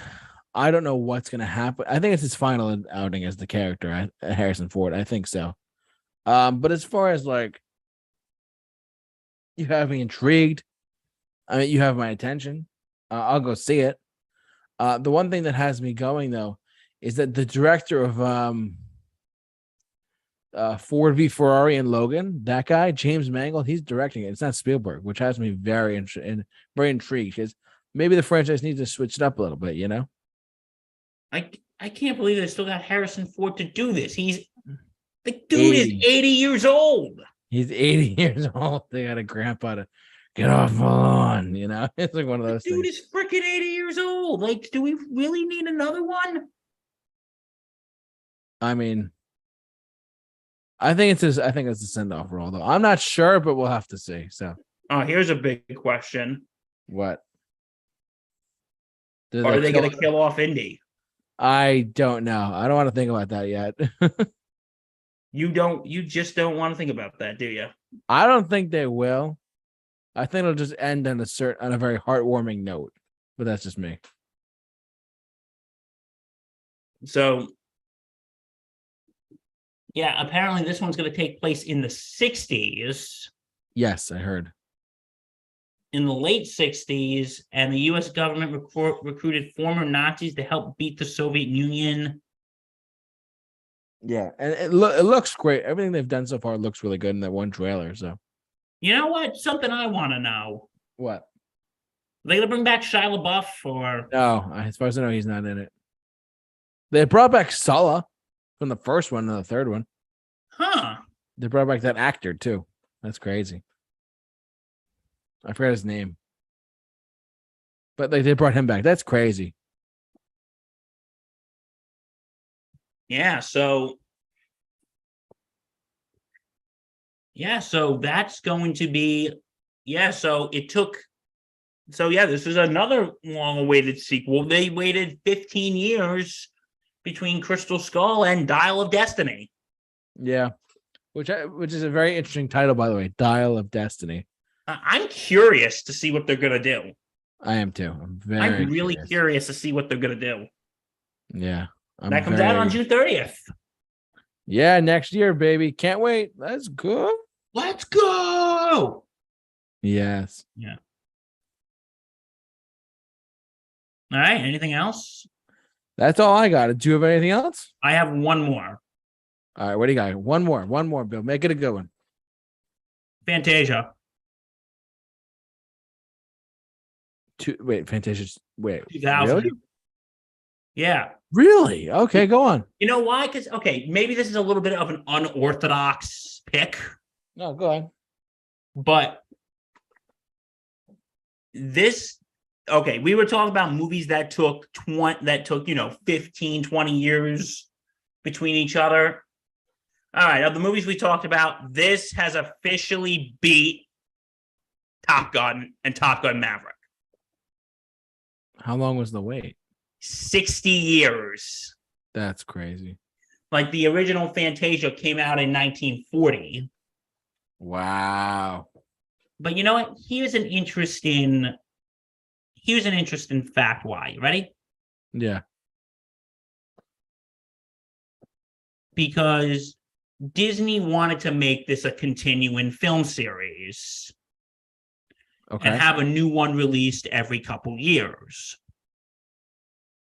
I don't know what's going to happen. I think it's his final outing as the character, Harrison Ford. I think so. But as far as like, you have me intrigued. I mean, you have my attention. I'll go see it. The one thing that has me going though is that the director of Ford v Ferrari and Logan, that guy James Mangold, he's directing it. It's not Spielberg, which has me very intrigued because maybe the franchise needs to switch it up a little bit. You know, I can't believe they still got Harrison Ford to do this. The dude is 80 years old. He's 80 years old. They got a grandpa to get off the lawn. You know, it's like one of those things. Dude is freaking 80 years old. Like, do we really need another one? I mean, I think it's a send-off role, though. I'm not sure, but we'll have to see. So Oh, here's a big question. What? Did they Are they kill going to her? kill off Indy? I don't know. I don't want to think about that yet. You just don't want to think about that, do you? I don't think they will. I think it'll just end on a very heartwarming note. But that's just me. So, yeah, apparently this one's going to take place in the 60s, Yes, I heard. in the late 60s, and the US government recruited former Nazis to help beat the Soviet Union. Yeah, and it looks great. Everything they've done so far looks really good in that one trailer. So You know what? Something I want to know. what? Are they going to bring back Shia LaBeouf or No, as far as I know, he's not in it. They brought back Sulla from the first one and the third one. huh? They brought back that actor too. That's crazy. I forgot his name, but they brought him back. That's crazy. Yeah, so that's going to be so it took this is another long awaited sequel. They waited 15 years between Crystal Skull and Dial of Destiny. Yeah, which is a very interesting title, by the way. Dial of Destiny. I'm curious to see what they're gonna do. I am too. I'm really curious to see what they're gonna do. Yeah, that comes out on June 30th. Yeah, next year, baby. Can't wait. Let's go. Let's go. Yes. Yeah. All right. Anything else? That's all I got. Do you have anything else? I have one more. All right. What do you got? One more, Bill. Make it a good one. Fantasia. Fantasia. Wait. 2000. Really? Yeah. Really? Okay, go on. You know why? Because, maybe this is a little bit of an unorthodox pick. No, go on. But we were talking about movies that took 15, 20 years between each other. All right, of the movies we talked about, this has officially beat Top Gun and Top Gun Maverick. How long was the wait? 60 years. That's crazy. Like the original Fantasia came out in 1940. Wow. But you know what? Here's an interesting fact why. You ready? Yeah. Because Disney wanted to make this a continuing film series. Okay. And have a new one released every couple years.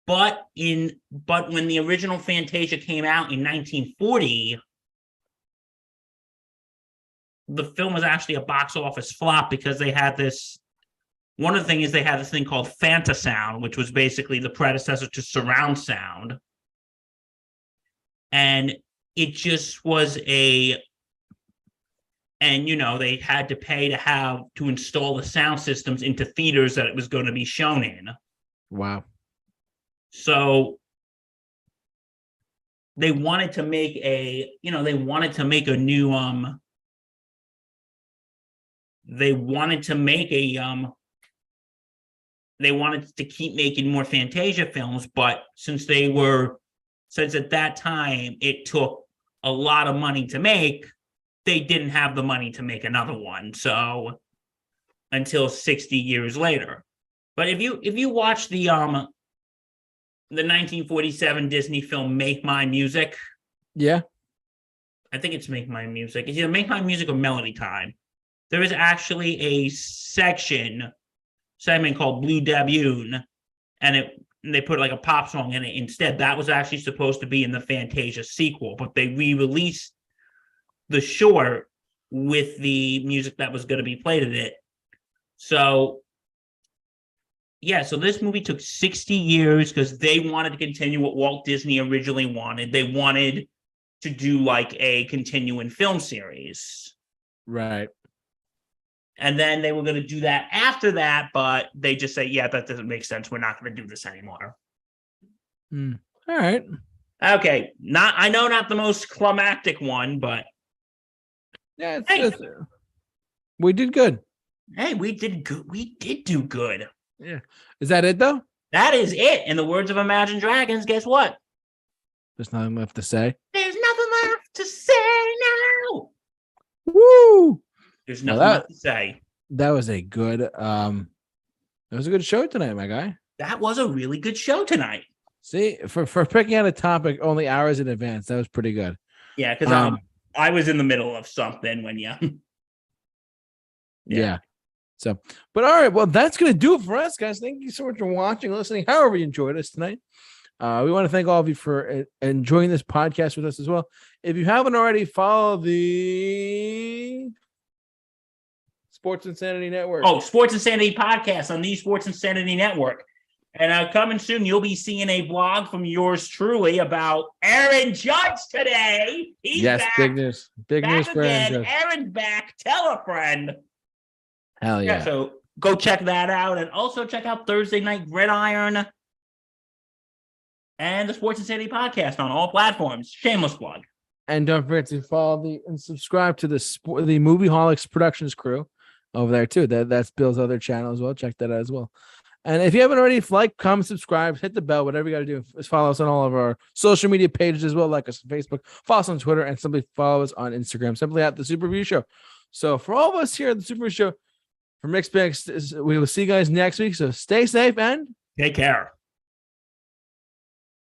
But when the original Fantasia came out in 1940, the film was actually a box office flop because they had this. One of the things is they had this thing called Fantasound, which was basically the predecessor to surround sound. And it just was they had to pay to install the sound systems into theaters that it was going to be shown in. Wow. So they wanted to make a new they wanted to keep making more Fantasia films, but since at that time it took a lot of money to make, they didn't have the money to make another one. So until 60 years later. But if you watch the 1947 Disney film Make My Music. Yeah. I think it's Make My Music. It's either Make My Music or Melody Time. There is actually a segment called Blue Dabune, and they put like a pop song in it instead. That was actually supposed to be in the Fantasia sequel, but they re-released the short with the music that was going to be played in it. So this movie took 60 years because they wanted to continue what Walt Disney originally wanted. They wanted to do like a continuing film series. Right. And then they were going to do that after that, but they just say, yeah, that doesn't make sense. We're not going to do this anymore. All right. Okay. I know not the most climactic one, but yeah, we did good. Hey, we did good. We did do good. Yeah. Is that it though? That is it. In the words of Imagine Dragons, guess what? There's nothing left to say. There's nothing left to say now. Woo! There's nothing left to say. That was a good show tonight, my guy. That was a really good show tonight. See, for picking out a topic only hours in advance, that was pretty good. Yeah, because I was in the middle of something when you. Yeah. So, but all right, well, that's going to do it for us, guys. Thank you so much for watching, listening, however you enjoyed us tonight. We want to thank all of you for enjoying this podcast with us as well. If you haven't already, follow the Sports Insanity Network. Oh, Sports Insanity Podcast on the Sports Insanity Network. And coming soon, you'll be seeing a vlog from yours truly about Aaron Judge today. He's back. Big news. Big news for Aaron Judge. Aaron's back. Tell a friend. Hell yeah. So go check that out. And also check out Thursday Night Gridiron and the Sports Insanity Podcast on all platforms. Shameless plug. And don't forget to follow and subscribe to the Movieholics Productions crew over there too. That's Bill's other channel as well. Check that out as well. And if you haven't already, like, comment, subscribe, hit the bell, whatever you got to do is follow us on all of our social media pages as well, like us on Facebook, follow us on Twitter, and simply follow us on Instagram, simply at The Super Review Show. So for all of us here at The Super Review Show, from Mixed Bags, we will see you guys next week. So stay safe and take care.